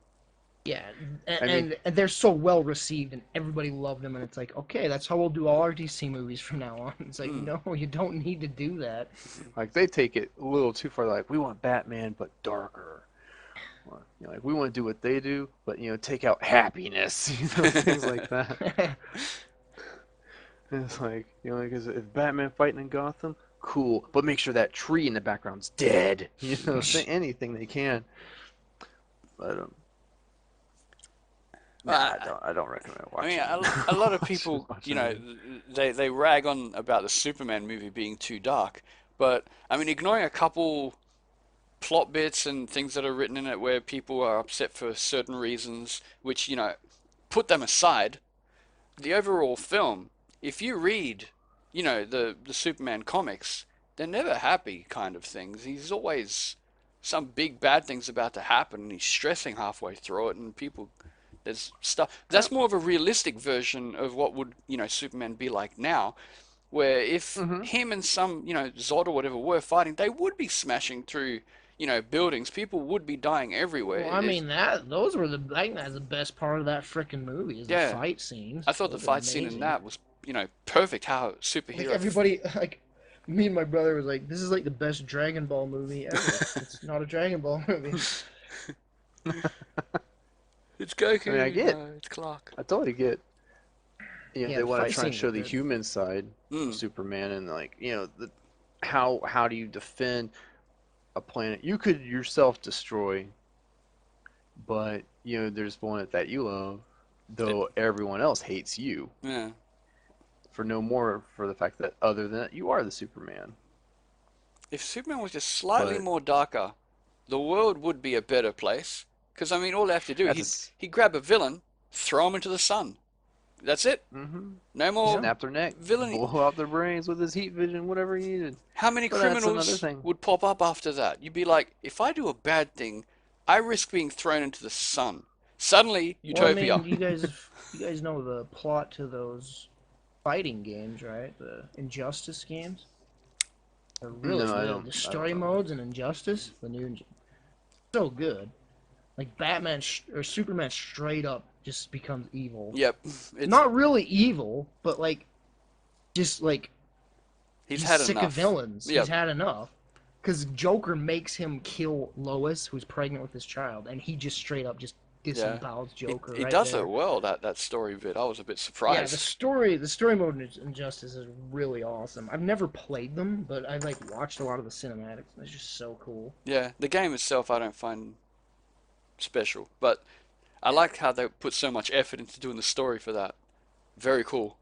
Yeah, I mean, and they're so well received, and everybody loved them, and it's like, okay, that's how we'll do all our DC movies from now on. It's like, Hmm. no, you don't need to do that. like they take it a little too far. Like we want Batman, but darker. Or, like we want to do what they do, but take out happiness. Things like that. It's like, because if Batman fighting in Gotham, cool, but make sure that tree in the background's dead. Say anything they can. But nah, Uh, I don't recommend I mean, watching. a lot of people, watching it. they rag on about the Superman movie being too dark, but I mean, ignoring a couple plot bits and things that are written in it where people are upset for certain reasons, which, put them aside, the overall film, if you read, the Superman comics, they're never happy kind of things. He's always some big bad thing's about to happen and he's stressing halfway through it and people there's stuff Uh, that's more of a realistic version of what would, Superman be like now, where if mhm. him and some, Zod or whatever were fighting, they would be smashing through, buildings. People would be dying everywhere. Well, I mean that those were I think that's the best part of that freaking movie is the Yeah, fight scenes. I thought the Those are fight scene in amazing. that was, perfect how Like superhero. everybody, like me and my brother was like, this is like the best Dragon Ball movie ever. It's not a Dragon Ball movie. It's I mean, I Goku, get, no, it's Clark. I totally get. Yeah, They the want fight to try and scenes are show the good. human side of Mm, Superman and like, how do you defend a planet you could yourself destroy, but there's one that you love, it, though everyone else hates you yeah. for no more for the fact that other than that you are the Superman. If Superman was just slightly But more darker, the world would be a better place. Because I mean, all they have to do, that's he'd grab a villain, throw him into the sun. That's it. mm-hmm. No more Yeah. Snap their neck, villainy. blow out their brains with his heat vision, whatever he needed. How many But that's another criminals thing. would pop up after that? You'd be like, if I do a bad thing, I risk being thrown into the sun. Suddenly, Well, I utopia. mean, you guys know the plot to those fighting games, right? The Injustice games. They're really No, I good. don't. The I don't story know. modes in Injustice, so good. Like Batman or Superman straight up just becomes evil. Yep. It's Not really evil, but like just like he's he's had sick of enough. villains. Yep. He's had enough. Because Joker makes him kill Lois, who's pregnant with his child, and he just straight up just Yeah. disembowels He Joker he right does it there. well, that story bit. I was a bit Yeah, surprised. the story mode in Injustice is really awesome. I've never played them, but I like watched a lot of the cinematics, and it's just so cool. Yeah, the game itself I don't find special, but I like how they put so much effort into doing the story for that. Very cool.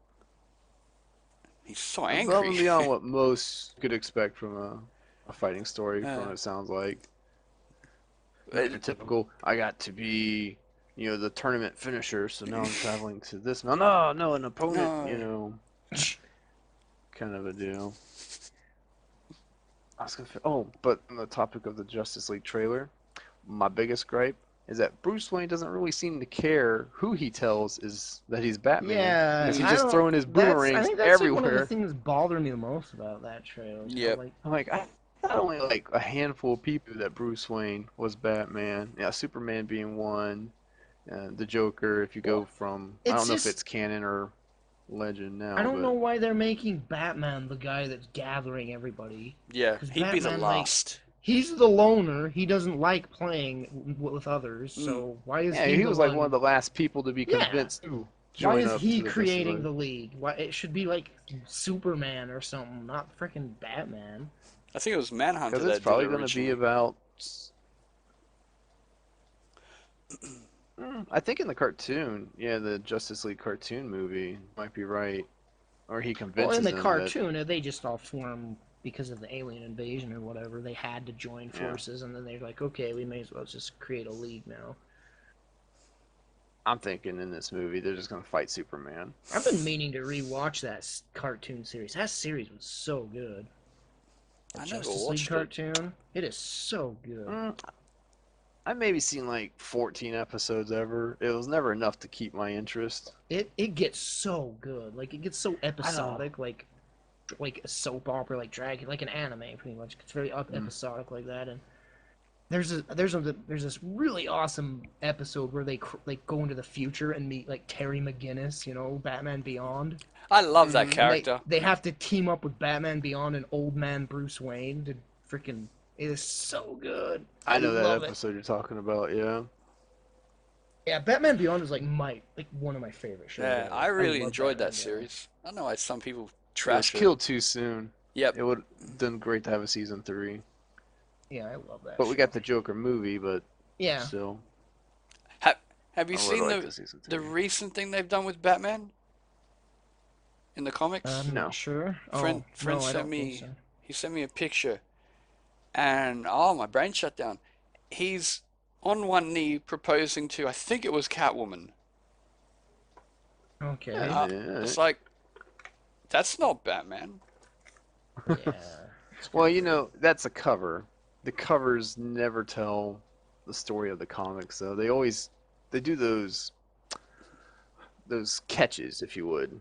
He's so Above angry. and beyond what most could expect from a fighting story, from Yeah. what it sounds like. It- Your typical, I got to be, the tournament finisher, so now I'm traveling to this. No, no, no, an opponent, no. kind of a deal. Oh, but on the topic of the Justice League trailer, my biggest gripe is that Bruce Wayne doesn't really seem to care who he tells is that he's Batman, Yeah, because he's I just don't. throwing his I boomerangs think that's like one of the everywhere. things bothering me the most about that trailer. Is how, Yep. like, I'm like, not only like a handful of people that Bruce Wayne was Batman. Yeah, Superman being one. The Joker, if you go Well, from, I it's don't know if just it's canon or legend I now, don't know but why they're making Batman the guy that's gathering everybody. Yeah, Because he'd be the Batman, like, last. he's the loner. He doesn't like playing with others. Mm. So why is yeah, he he the was like one of one? the last people to be Yeah. convinced to Why join is up he to the Justice creating League. the league? Why it should be like Superman or something, not freaking Batman. I think it was Manhunter Because it's that did it probably going to be originally. about. I think in the cartoon, yeah, the Justice League cartoon movie might be right, or he Well, in convinces the them that, cartoon, they just all formed because of the alien invasion or whatever. They had to join yeah. forces, and then they're like, okay, we may as well just create a league now. I'm thinking in this movie they're just going to fight Superman. I've been meaning to rewatch that cartoon series. That series was so good. The I never Justice League watched it. cartoon. It is so good. Mm, I maybe seen like 14 episodes ever. It was never enough to keep my interest. It gets so good. Like it gets so I know. episodic, like a soap opera, like Dragon, like an anime, pretty much. It's very Mm. episodic like that. And there's this really awesome episode where they like go into the future and meet like Terry McGinnis, Batman Beyond, I love that Hmm. and character. they have to team up with Batman Beyond and Old Man Bruce Wayne to freaking. It is so good. I I know that love it. episode you're talking about, yeah. Yeah, Batman Beyond is like one of my favorite shows Yeah, ever. I I really love enjoyed that Batman Beyond. series. I don't know why some people It was trash it. killed too soon. Yep. It would have done great to have a season 3. Yeah, I love that But we show. got the Joker movie, but Yeah. still, Have Have you I would seen like the season the 3. recent thing they've done with Batman in the comics? I'm not No. sure. Friend Oh, friend no, I sent don't think me so. he sent me a picture, and oh, my brain shut down. He's on one knee proposing to, I think it was Catwoman. Okay. Yeah, It's yeah. like, that's not Batman. Yeah. It's kind Well, of weird. that's a cover. The covers never tell the story of the comics, though. They do those catches, if you would.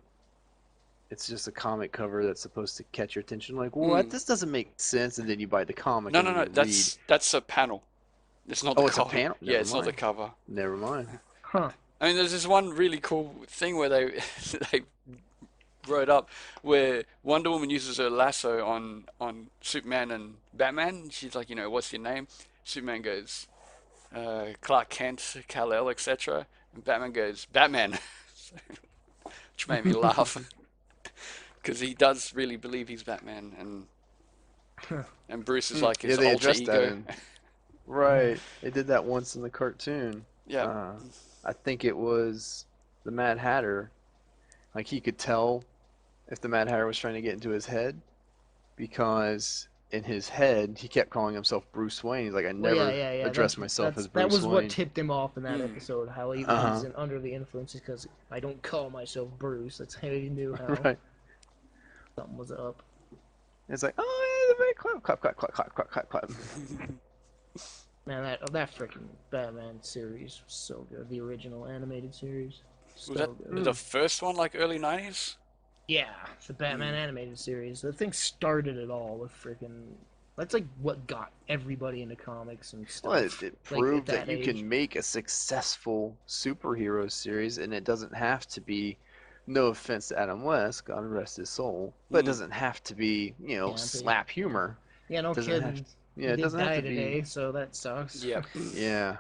It's just a comic cover that's supposed to catch your attention. Like, what? Mm. This doesn't make sense. And then you buy the comic No, and no, then no. you read. That's a panel. It's not the Oh, it's a cover. panel. Yeah, Never it's not the mind. cover. Never mind. Huh. I mean, there's this one really cool thing where they they wrote up where Wonder Woman uses her lasso on Superman and Batman. She's like, what's your name? Superman goes, Clark Kent, Kal-El, etc. And Batman goes, Batman, which made me laugh because he does really believe he's Batman, and Bruce is like Yeah, his they alter addressed that ego. in. Right. They did that once in the cartoon. Yeah. Uh, I think it was the Mad Hatter. Like, he could tell if the Mad Hatter was trying to get into his head because in his head he kept calling himself Bruce Wayne. He's like, I Well, yeah, never yeah, yeah. address myself as That Bruce was what Wayne. tipped him off in that Mm. episode. How he's Uh-huh. under the influence because I don't call myself Bruce. That's how he knew how Right. something was up. It's like, oh, yeah, the very clap, clap, clap, clap, clap, clap, clap, clap. Man, that freaking Batman series was so good. The original animated series, Was so that good. the first one, like early 90s? Yeah, the Batman animated series. The thing started it all with freaking. That's like what got everybody into comics and Well, stuff. it Like at proved that that you age. can make a successful superhero series, and it doesn't have to be, no offense to Adam West, God rest his soul, but it Mm. doesn't have to be, Campy. slap humor. Yeah, no It doesn't have kidding. to, He yeah, it did doesn't have die to be, today, so that sucks. Yep. yeah.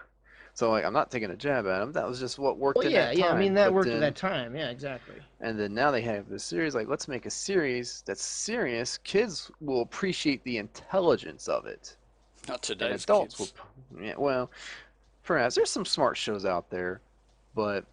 So, like, I'm not taking a jab at him. That was just what worked Well, in yeah, that yeah. I mean, time. that But worked at then, that time. Yeah, exactly. and then now they have this series. Like, let's make a series that's serious. Kids will appreciate the intelligence of it, Not and today's adults will. kids. Yeah, well, perhaps there's some smart shows out there, but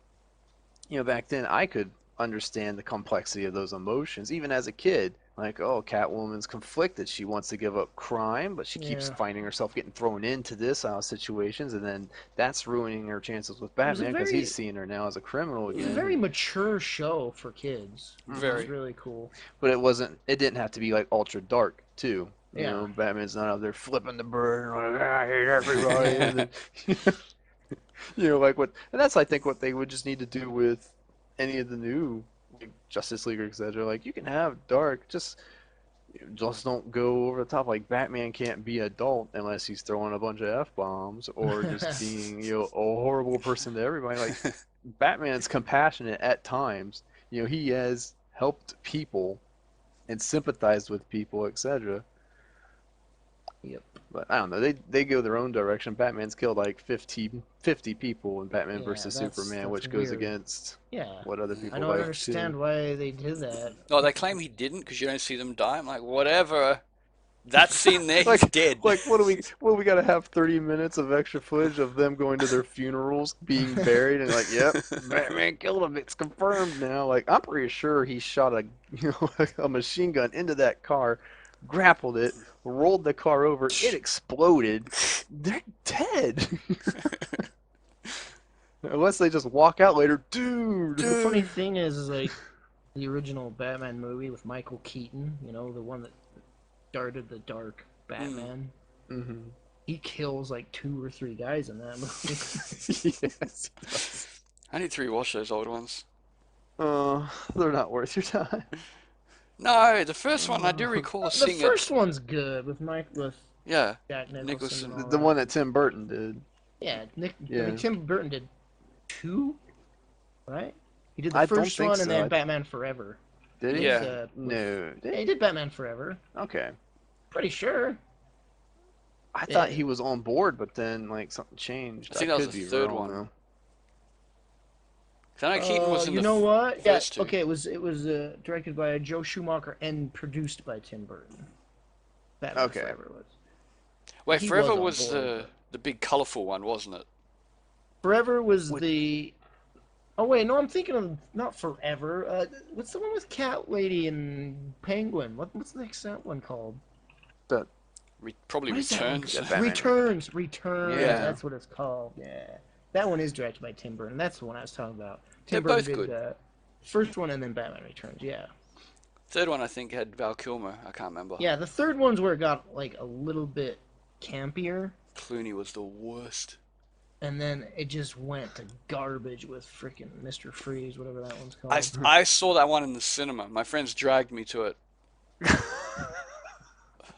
back then I could understand the complexity of those emotions, even as a kid. Like, oh, Catwoman's conflicted. She wants to give up crime, but she keeps Yeah. finding herself getting thrown into this situations, and then that's ruining her chances with It was a Batman because he's very, seeing her now as a criminal it was a again. very mature show for kids, which was Very. really cool. But it wasn't. It didn't have to be like ultra dark too. Yeah. Batman's not out there flipping the bird and like, I hate everybody. And then, like what, and that's I think what they would just need to do with any of the new like, Justice League or etc. Like you can have dark, just Just don't go over the top. Like Batman can't be adult unless he's throwing a bunch of f-bombs or just being, a horrible person to everybody. Like Batman's compassionate at times. He has helped people and sympathized with people, etc. Yep. But I don't know. They go their own direction. Batman's killed like 50 people in Batman Yeah, versus that's Superman, that's which goes weird. against Yeah. what other I people don't like too. understand why they did that. Oh, they claim he didn't because you don't see them die. I'm like, whatever. That scene there, he's Like, dead. what do we gotta have 30 minutes of extra footage of them going to their funerals, being buried, and like, yep, Batman killed him. It's confirmed now. Like, I'm pretty sure he shot a machine gun into that car, grappled it, rolled the car over, it exploded. They're dead. Unless they just walk out later, dude. The funny thing is like the original Batman movie with Michael Keaton, the one that started the dark Batman. Hmm. He kills like 2 or 3 guys in that movie. Yes. He does. I need to rewatch those old ones. They're not worth your time. No, the first one I do recall The seeing it. first one's good with Yeah, Jack Nicholson Nicholson. and all The that. one that Tim Burton did. Yeah, I Yeah. mean Tim Burton did 2, right? He did the I don't first think one and so. then Batman Forever. Did he? Yeah. No. Yeah, he did Batman Forever. Okay. Pretty sure. I thought Yeah. he was on board, but then like something changed. I think that was could the be third wrong one. though. 'Cause I know Keaton was in You the know what? Yeah, first two. okay. It was directed by Joe Schumacher and produced by Tim Burton. Batman Okay. Forever was. Wait, He Forever was was on board, the big colorful one, wasn't it? Forever was With- the. Oh wait, no, I'm thinking of not Forever. What's the one with Cat Lady and Penguin? What's the next that one called? Probably What is that one Returns. called? Batman. Returns. Yeah. That's what it's called. Yeah, that one is directed by Tim Burton. That's the one I was talking about. They're Tim Burton both did good. the first one and then Batman Returns. Yeah. Third one I think had Val Kilmer. I can't remember. Yeah, the third one's where it got like a little bit campier, Clooney was the worst. and then it just went to garbage with freaking Mr. Freeze, whatever that one's called. I saw that one in the cinema. My friends dragged me to it.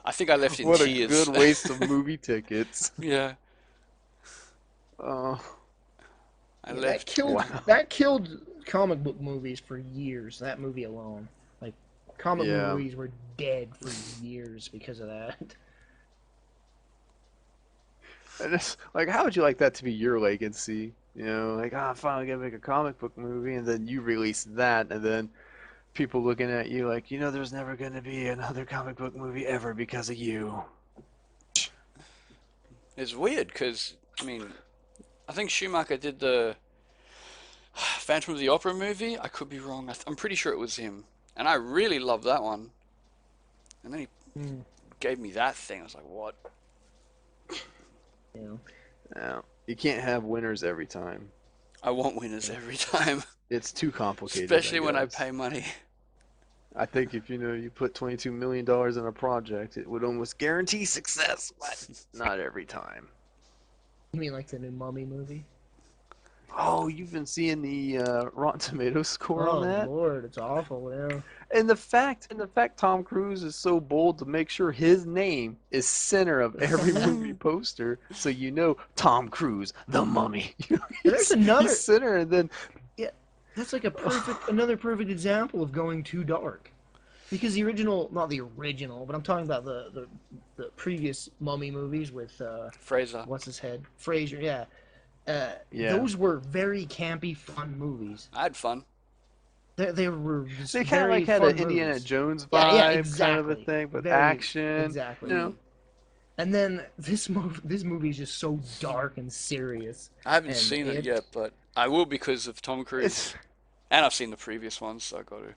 I think I left in What a tears. good waste of movie tickets. Yeah, Oh, I Yeah, left. Wow. that killed comic book movies for years. That movie alone, like comic Yeah. movies were dead for years because of that. and it's, like, how would you like that to be your legacy? Like, I'm finally gonna make a comic book movie, and then you release that, and then people looking at you like, there's never gonna be another comic book movie ever because of you. It's weird because I mean, I think Schumacher did the Phantom of the Opera movie. I could be wrong. I'm pretty sure it was him, and I really loved that one. And then he Mm, gave me that thing. I was like, what? you know. No, you can't have winners every time. I want winners every time, It's too complicated. especially when I guess. pay money. I think if you put $22 million in a project, it would almost guarantee success, but not every time. You mean like the new Mummy movie? Oh, you've been seeing the Rotten Tomatoes score Oh on that? Lord, it's awful. Yeah. And the fact Tom Cruise is so bold to make sure his name is center of every movie poster, so Tom Cruise, the Mummy. There's another- he's center, and then That's like another perfect example of going too dark. Because the original, not the original, but I'm talking about the previous Mummy movies with Fraser. what's his head, Fraser. Yeah. Yeah. Those were very campy, fun movies. I had fun. They were just they kind of very like had fun an Indiana movies. Jones vibe, Yeah, kind of a exactly. thing, but Very- action. Exactly. You know. And then this movie is just so dark and serious. I haven't And seen it it- yet, but I will because of Tom Cruise. It's And I've seen the previous ones, so I got to.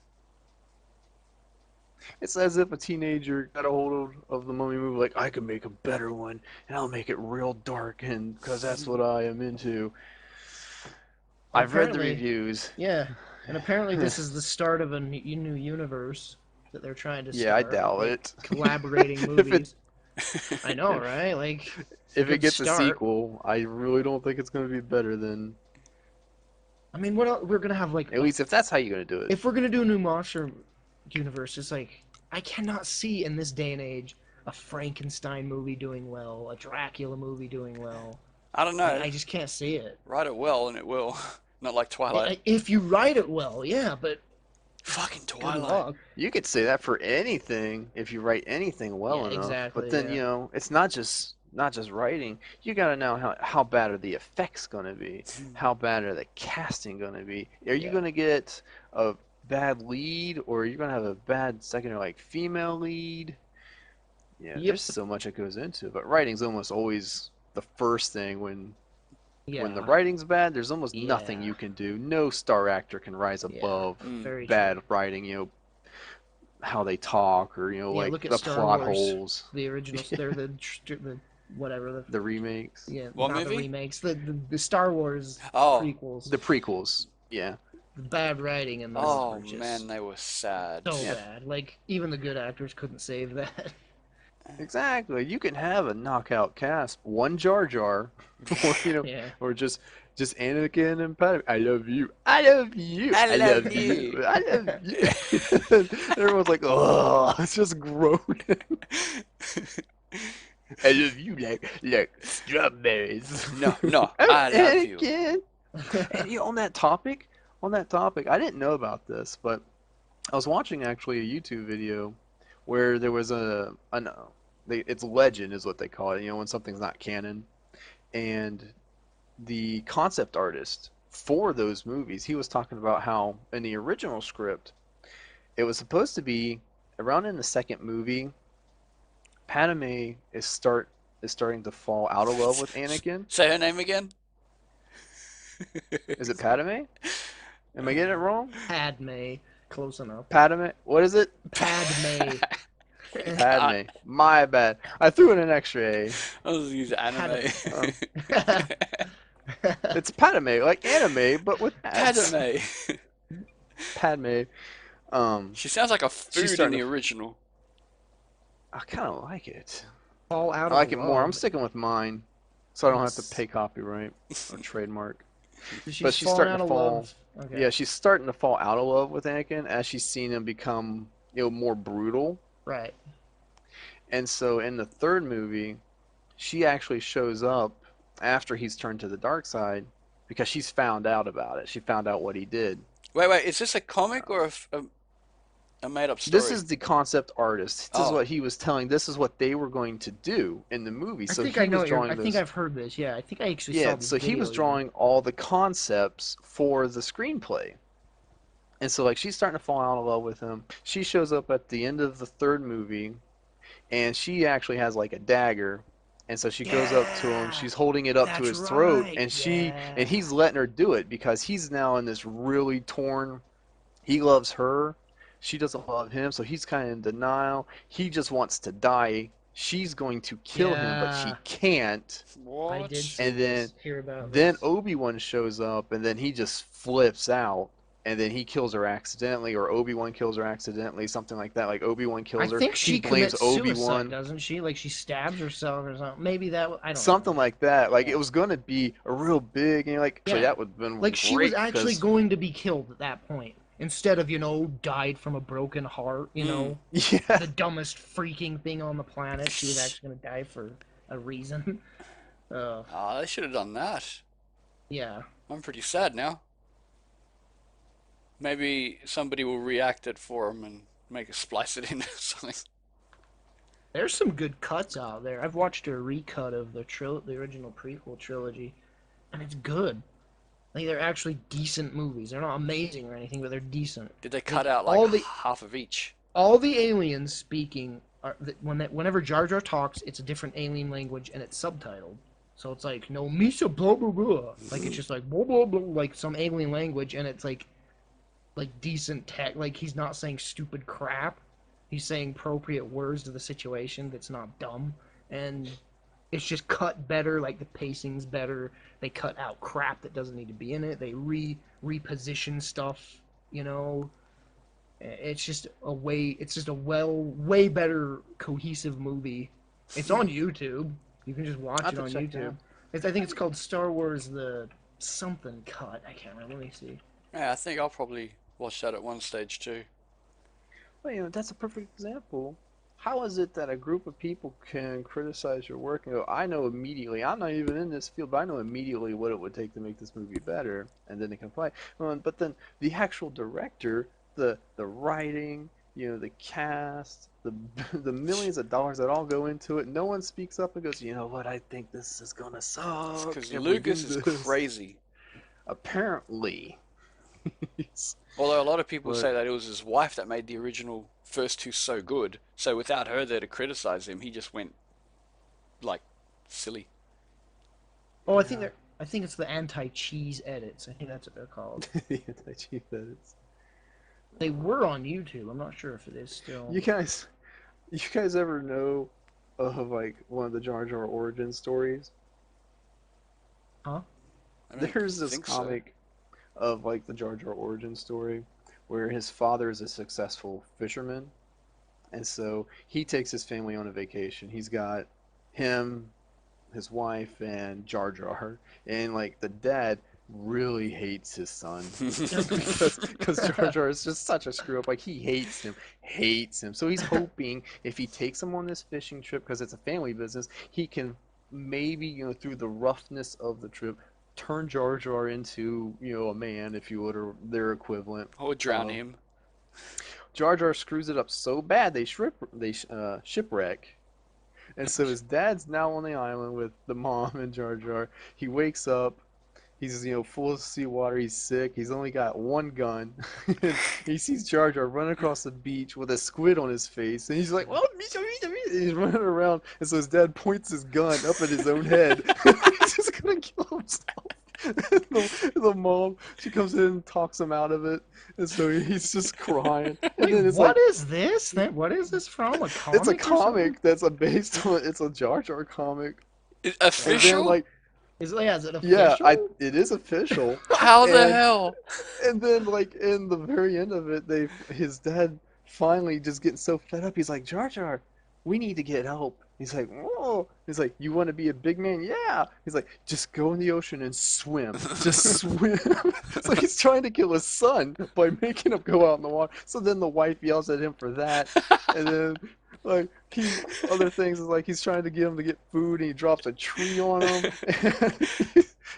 it's as if a teenager got a hold of the Mummy movie, like, I could make a better one, and I'll make it real dark, and because that's what I am into. I've read the Apparently- reviews. Yeah. And apparently this is the start of a new universe that they're trying to Yeah, I start. doubt like, it. Collaborating If it- movies. I know, right? Like, If good it gets a start. sequel, I really don't think it's going to be better than. I mean, what else? We're gonna have like, At least if that's how you're going to do it. if we're gonna do a new monster universe, it's like, I cannot see in this day and age a Frankenstein movie doing well, a Dracula movie doing well. I don't I, know. I just can't see it. Write it well and it will. Not like Twilight. If you write it well, yeah, but Fucking good Twilight. luck. You could say that for anything if you write anything well Yeah, enough. But exactly. then, Yeah. it's not just writing. You gotta know how bad are the effects gonna be? How bad are the casting gonna be? Are you Yeah. gonna get a bad lead, or are you gonna have a bad second or like female lead? Yeah, Yep. there's so much that goes into it. But writing's almost always the first thing when the Yeah. writing's bad, there's almost nothing Yeah. you can do. No star actor can rise Yeah. above Mm. Very bad true. writing, how they talk, or Yeah, like look at the Star plot Wars, holes. the originals. They're the whatever the The remakes, yeah, What not the movie? remakes. The Star Wars Oh. prequels. the prequels. Yeah, The bad writing in those Oh were man, just they were sad. so yeah, bad. Like even the good actors couldn't save that. exactly. You can have a knockout cast, one Jar Jar, or Yeah. or just Anakin and Padme. I love you. I love you. I I love love you. you. I love you. Everyone's like, oh, it's just groaning. I love you like strawberries. No, no, Oh, I love you. Anakin. And on that topic, I didn't know about this, but I was watching actually a YouTube video where there was it's legend is what they call it, when something's not canon. And the concept artist for those movies, he was talking about how in the original script, it was supposed to be around in the second movie, Padme is starting to fall out of love with Anakin. Say her name again. Is it Padme? Am I getting it wrong? Padme, close enough. Padme? What is it? Padme. Padme. My bad. I threw in an extra A. I was using anime. It's Padme, like anime, but with S. Padme. Padme. She sounds like a She's food in starting the to. original. I kind of like it. Fall out I of like it more. I'm love. sticking with mine, so I don't have to It's- pay copyright or trademark. She's But she's falling starting out to of fall. love. Okay. Yeah, she's starting to fall out of love with Anakin as she's seen him become, more brutal. Right. And so in the third movie, she actually shows up after he's turned to the dark side because she's found out about it. She found out what he did. Wait, is this a comic or a made-up This story? is the concept artist. This is Oh, what he was telling. This is what they were going to do in the movie. I So think he I know was what you're. drawing I think those. I've heard this. Yeah, I think I actually saw Yeah, this so he was video even. drawing all the concepts for the screenplay. And so like she's starting to fall out of love with him. She shows up at the end of the third movie and she actually has like a dagger. And so she goes up to him. Yeah, She's holding it up to that's his throat right. and Yeah. he's letting her do it because he's now in this really torn. He loves her. She doesn't love him, so he's kind of in denial. He just wants to die. She's going to kill him, but she Yeah. can't. I what? did see And this. Hear about then this. Obi-Wan shows up, and then he just flips out, and then he kills her accidentally, or Obi-Wan kills her accidentally, something like that. Like Obi-Wan I kills her. think He she blames commits suicide, Obi-Wan. doesn't she? Like she stabs herself or something. Maybe that. I don't know. Something like that. Like Yeah. it was gonna be a real big, actually Yeah. that would have been Like she was great actually because going to be killed at that point. Instead of, died from a broken heart, yeah, the dumbest freaking thing on the planet. She was actually going to die for a reason. Ah, they should have done that. Yeah. I'm pretty sad now. Maybe somebody will react it for him and make a splice it into something. There's some good cuts out there. I've watched a recut of the original prequel trilogy, and it's good. Like they're actually decent movies. They're not amazing or anything, but they're decent. Did they Like, cut out all like the half of each? all the aliens speaking are whenever Jar Jar talks, it's a different alien language and it's subtitled. So it's like no Misha blah blah blah. Like it's just like blah blah blah, like some alien language, and it's like decent tech. Like he's not saying stupid crap. He's saying appropriate words to the situation that's not dumb, and it's just cut better. Like the pacing's better. They cut out crap that doesn't need to be in it. They reposition stuff. It's just a way better cohesive movie. It's on YouTube. You can just watch I have it to on check it YouTube. out. I think it's called Star Wars the something cut. I can't remember. Let me see. Yeah, I think I'll probably watch that at one stage too. Well, that's a perfect example. How is it that a group of people can criticize your work and go, I know immediately, I'm not even in this field, but I know immediately what it would take to make this movie better, and then they can play. But then the actual director, the writing, the cast, the the millions of dollars that all go into it, no one speaks up and goes, you know what, I think this is gonna It's suck because if we Lucas do is this. crazy. Apparently. Although a lot of people But say that it was his wife that made the original first two so good. So without her there to criticize him, he just went like silly. Oh, yeah, I think it's the anti-cheese edits. I think that's what they're called. the anti-cheat edits. They were on YouTube. I'm not sure if it is still. You guys, you guys ever know of like one of the Jar Jar origin stories? Huh? I don't There's this think so. comic of like the Jar Jar origin story where his father is a successful fisherman, and so he takes his family on a vacation. He's got him, his wife, and Jar Jar, and like the dad really hates his son because Jar Jar is just such a screw up. Like he hates him. So he's hoping if he takes him on this fishing trip because it's a family business, he can maybe through the roughness of the trip turn Jar Jar into a man, if you would, or their equivalent. Or drown Uh, him. Jar Jar screws it up so bad they shipwreck. And so his dad's now on the island with the mom and Jar Jar. He wakes up. He's full of seawater. He's sick. He's only got one gun. And he sees Jar Jar run across the beach with a squid on his face, and he's like, "Well, Misha, Misha, Misha." And he's running around, and so his dad points his gun up at his own head. He's just gonna kill himself. The mom, she comes in and talks him out of it, and so he's just crying. And Wait, then it's what like, is this? What is this from? A it's a comic or something? comic that's based on, it's a Jar Jar comic. And then Official? like, Is it yeah, official? it is official. How the And hell? and then like in the very end of it, his dad finally just getting so fed up. He's like, Jar Jar, we need to get help. He's like, whoa. He's like, you want to be a big man? Yeah. He's like, just go in the ocean and swim. Just swim. So he's trying to kill his son by making him go out in the water. So then the wife yells at him for that, and then like other things is like he's trying to get him to get food, and he drops a tree on him.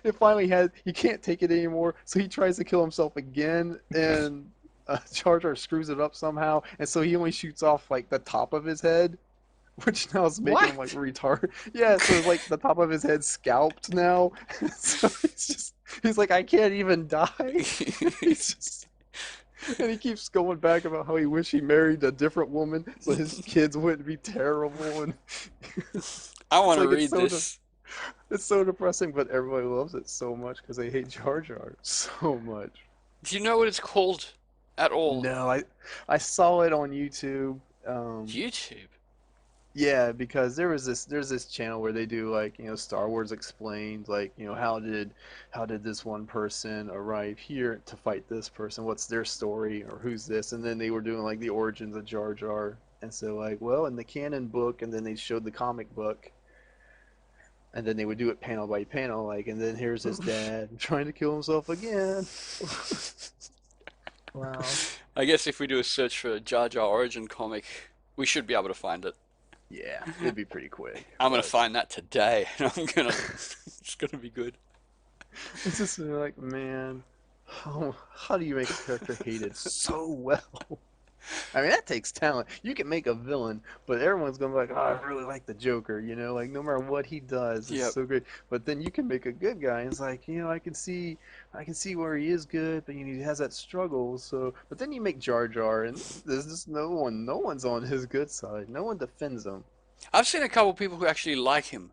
It finally he can't take it anymore, so he tries to kill himself again, and Jar Jar screws it up somehow, and so he only shoots off like the top of his head, which now is making him like What? retard. Yeah, so like the top of his head scalped now, so he's like, I can't even die. He's just and he keeps going back about how he wish he married a different woman so his kids wouldn't be terrible, and I it's want to like read this. it's so depressing, but everybody loves it so much because they hate Jar Jar so much. Do you know what it's called at all? No, I saw it on YouTube. YouTube. Yeah, because there's this channel where they do like Star Wars explained, like how did this one person arrive here to fight this person? What's their story, or who's this? And then they were doing like the origins of Jar Jar, and so like, well, in the canon book, and then they showed the comic book, and then they would do it panel by panel, like, and then here's his dad trying to kill himself again. Wow. I guess if we do a search for Jar Jar Origin comic, we should be able to find it. Yeah, it'd be pretty quick, I'm gonna but find that today, and it's gonna be good. it's just like, man, how do you make a character hated so well? I mean, that takes talent. You can make a villain, but everyone's gonna be like, "Oh, I really like the Joker," like no matter what he does, it's Yep. so great. But then you can make a good guy, and it's like, I can see where he is good, but he has that struggle. So, but then you make Jar Jar, and there's just no one's on his good side. No one defends him. I've seen a couple people who actually like him.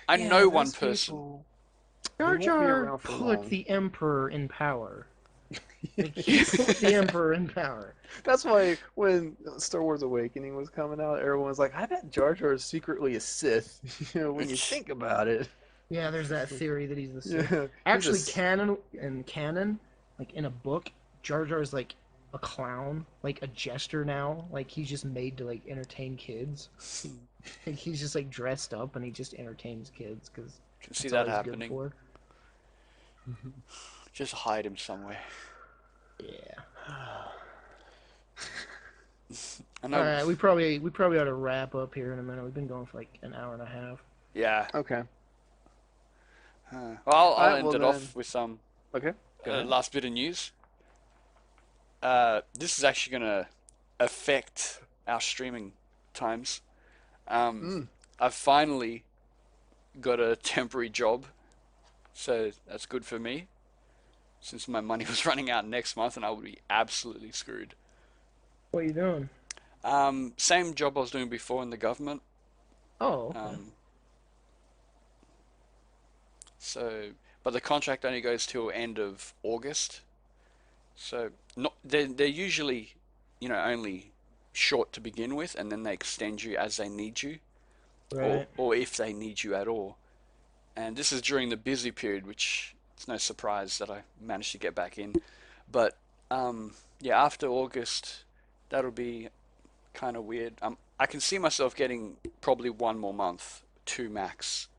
I Yeah, know one those person. people, they Jar won't be Jar around for put long. the Emperor in power. Like, he put the Emperor in power. That's why when Star Wars Awakening was coming out, everyone was like, I bet Jar Jar is secretly a Sith, when you think about it. Yeah, there's that theory that he's the Sith. Yeah, he's a Actually, canon, like in a book, Jar Jar's like a clown, like a jester now. Like he's just made to like entertain kids. Like he's just like dressed up and he just entertains kids because Can see that's all that he's good happening. for. Just hide him somewhere. Yeah. I All know. right, we probably ought to wrap up here in a minute. We've been going for like an hour and a half. Yeah. Okay. Well, I'll All right. end Well it then. off with some Okay. Go ahead. last bit of news. This is actually gonna affect our streaming times. Um, Mm. I've finally got a temporary job, so that's good for me, since my money was running out next month and I would be absolutely screwed. What are you doing? Same job I was doing before in the government. Oh, okay. Um, so, but the contract only goes till end of August. So, not they're usually, only short to begin with, and then they extend you as they need you, or Right. if they need you at all. And this is during the busy period, which it's no surprise that I managed to get back in. But yeah, after August, that'll be kind of weird. I can see myself getting probably one more month, two max.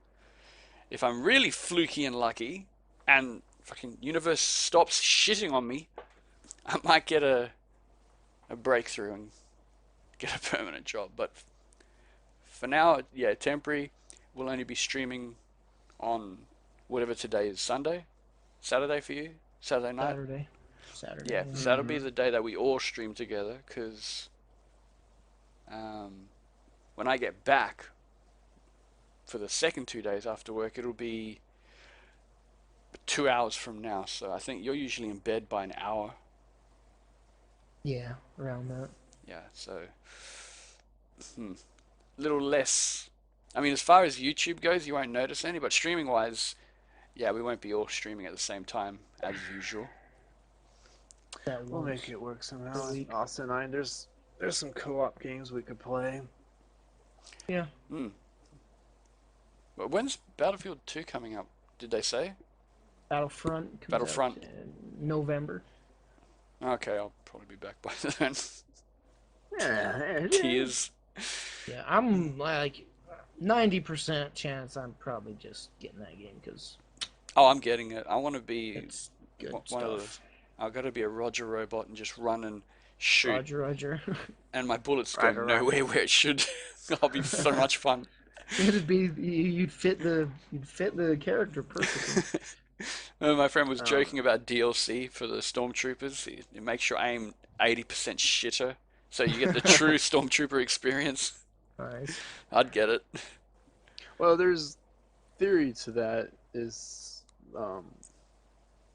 If I'm really fluky and lucky, and fucking universe stops shitting on me, I might get a breakthrough and get a permanent job. But for now, yeah, temporary. We'll only be streaming on whatever today is, Sunday, Saturday for you, Saturday night. Saturday. Saturday. Yeah, Yeah. so that'll be Mm-hmm. the day that we all stream together. Because um, when I get back for the second 2 days after work, it'll be 2 hours from now. So I think you're usually in bed by an hour. Yeah, around that. Yeah, so little less. I mean, as far as YouTube goes, you won't notice any, but streaming wise, yeah, we won't be all streaming at the same time as usual. That We'll make once it work per somehow. week. Austin and I, there's some co-op games we could play. Yeah. Hmm. But when's Battlefield 2 coming up? Did they say? Battlefront comes out Battlefront. in November. Okay, I'll probably be back by then. Yeah. Tears. Yeah, I'm like 90% chance I'm probably just getting that game because Oh, I'm getting it. I want to be it's good one of the. stuff. I've got to be a Roger robot and just run and shoot, Roger, Roger. and my bullets go Right, right. nowhere where it should. I'll be so much fun. It'd be you'd fit the character perfectly. My friend was Um, joking about DLC for the Stormtroopers. It makes your aim 80% shitter, so you get the true Stormtrooper experience. Nice. I'd get it. well, there's theory to that is um,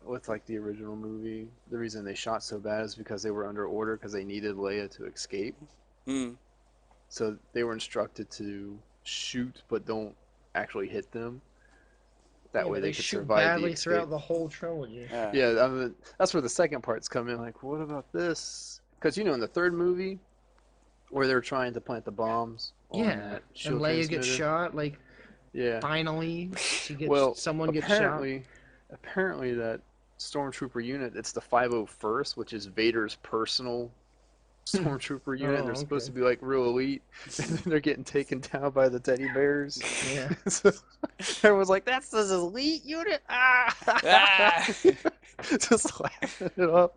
with like the original movie, the reason they shot so bad is because they were under order because they needed Leia to escape. Mm. So they were instructed to shoot but don't actually hit them. That Yeah, way but they they could shoot survive the badly escape. throughout the whole trilogy. Yeah. Yeah, I mean, that's where the second parts come in. Like, what about this? Because in the third movie where they're trying to plant the bombs on Yeah, that and shield Leia gets transmitter. shot. Like Yeah. finally, Well, someone gets shot. apparently that stormtrooper unit, it's the 501st, which is Vader's personal stormtrooper unit. Oh, They're supposed to okay. be like real elite, and then they're getting taken down by the teddy bears. Yeah. So everyone's like, "That's the elite unit!" Ah, Ah! just laughing it up.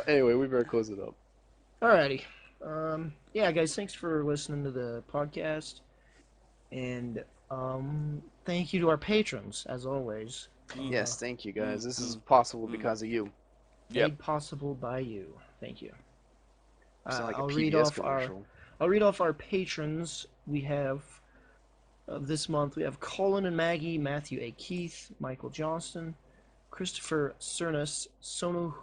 Anyway, we better close it up. Alrighty. Yeah, guys, thanks for listening to the podcast, and thank you to our patrons as always. Mm, Yes, thank you mm, guys. This is mm, possible mm. because of you. Yep. Made possible by you. Thank you. You sound like a I'll read PBS off our commercial. I'll read off our patrons. We have this month we have Colin and Maggie, Matthew A. Keith, Michael Johnston, Christopher Cernus, Sonu.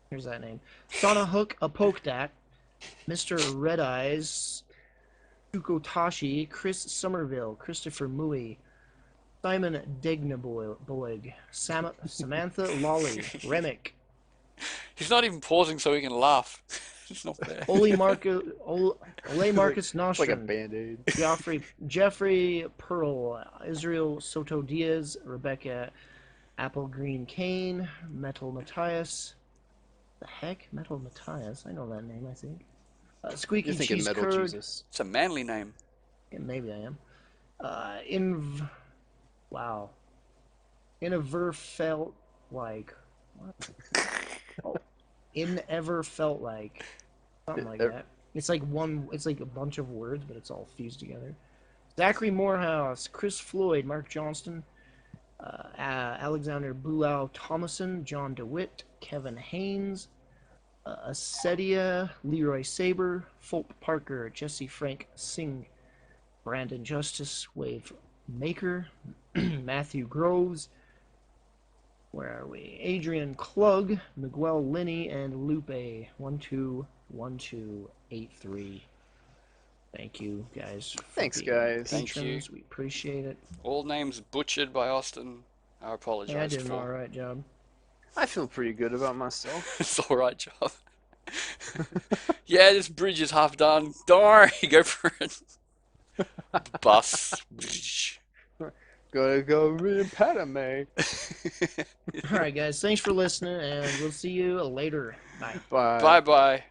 Here's that name. Sana Hook Apokdak, Mr. Red Eyes, Tukotashi, Chris Somerville, Christopher Mui, Simon Degnaboig, Samantha Lolly, Remick, He's not even pausing so he can laugh. It's not fair. Ole Marcus It's like a Nostrum, band-aid. Jeffrey Pearl, Israel Soto Diaz, Rebecca Apple Green Kane, Metal Matthias. The heck? Metal Matthias? I know that name, I think. Squeaky You're thinking Cheese Metal Curd. Jesus. It's a manly name. Yeah, maybe I am. Wow. Inverfelt like. What? Oh. in ever felt like something like It- that. It's like one. It's like a bunch of words, but it's all fused together. Zachary Morehouse, Chris Floyd, Mark Johnston, Alexander Bulau Thomason, John DeWitt, Kevin Haynes, Acedia, Leroy Saber, Fulp Parker, Jesse Frank Singh, Brandon Justice, Wave Maker, Matthew Groves, where are we? Adrian Klug, Miguel Linney, and Lupe 121283. Thank you guys for Thanks, being guys. Thank you. patrons. We appreciate it. All names butchered by Austin. I Hey, I apologize did an for. alright job. I feel pretty good about myself. It's all right, job. Yeah, this bridge is half done. Don't worry, go for it. Bus. Gotta go read Padme. Alright, guys. Thanks for listening, and we'll see you later. Bye. Bye. Bye bye.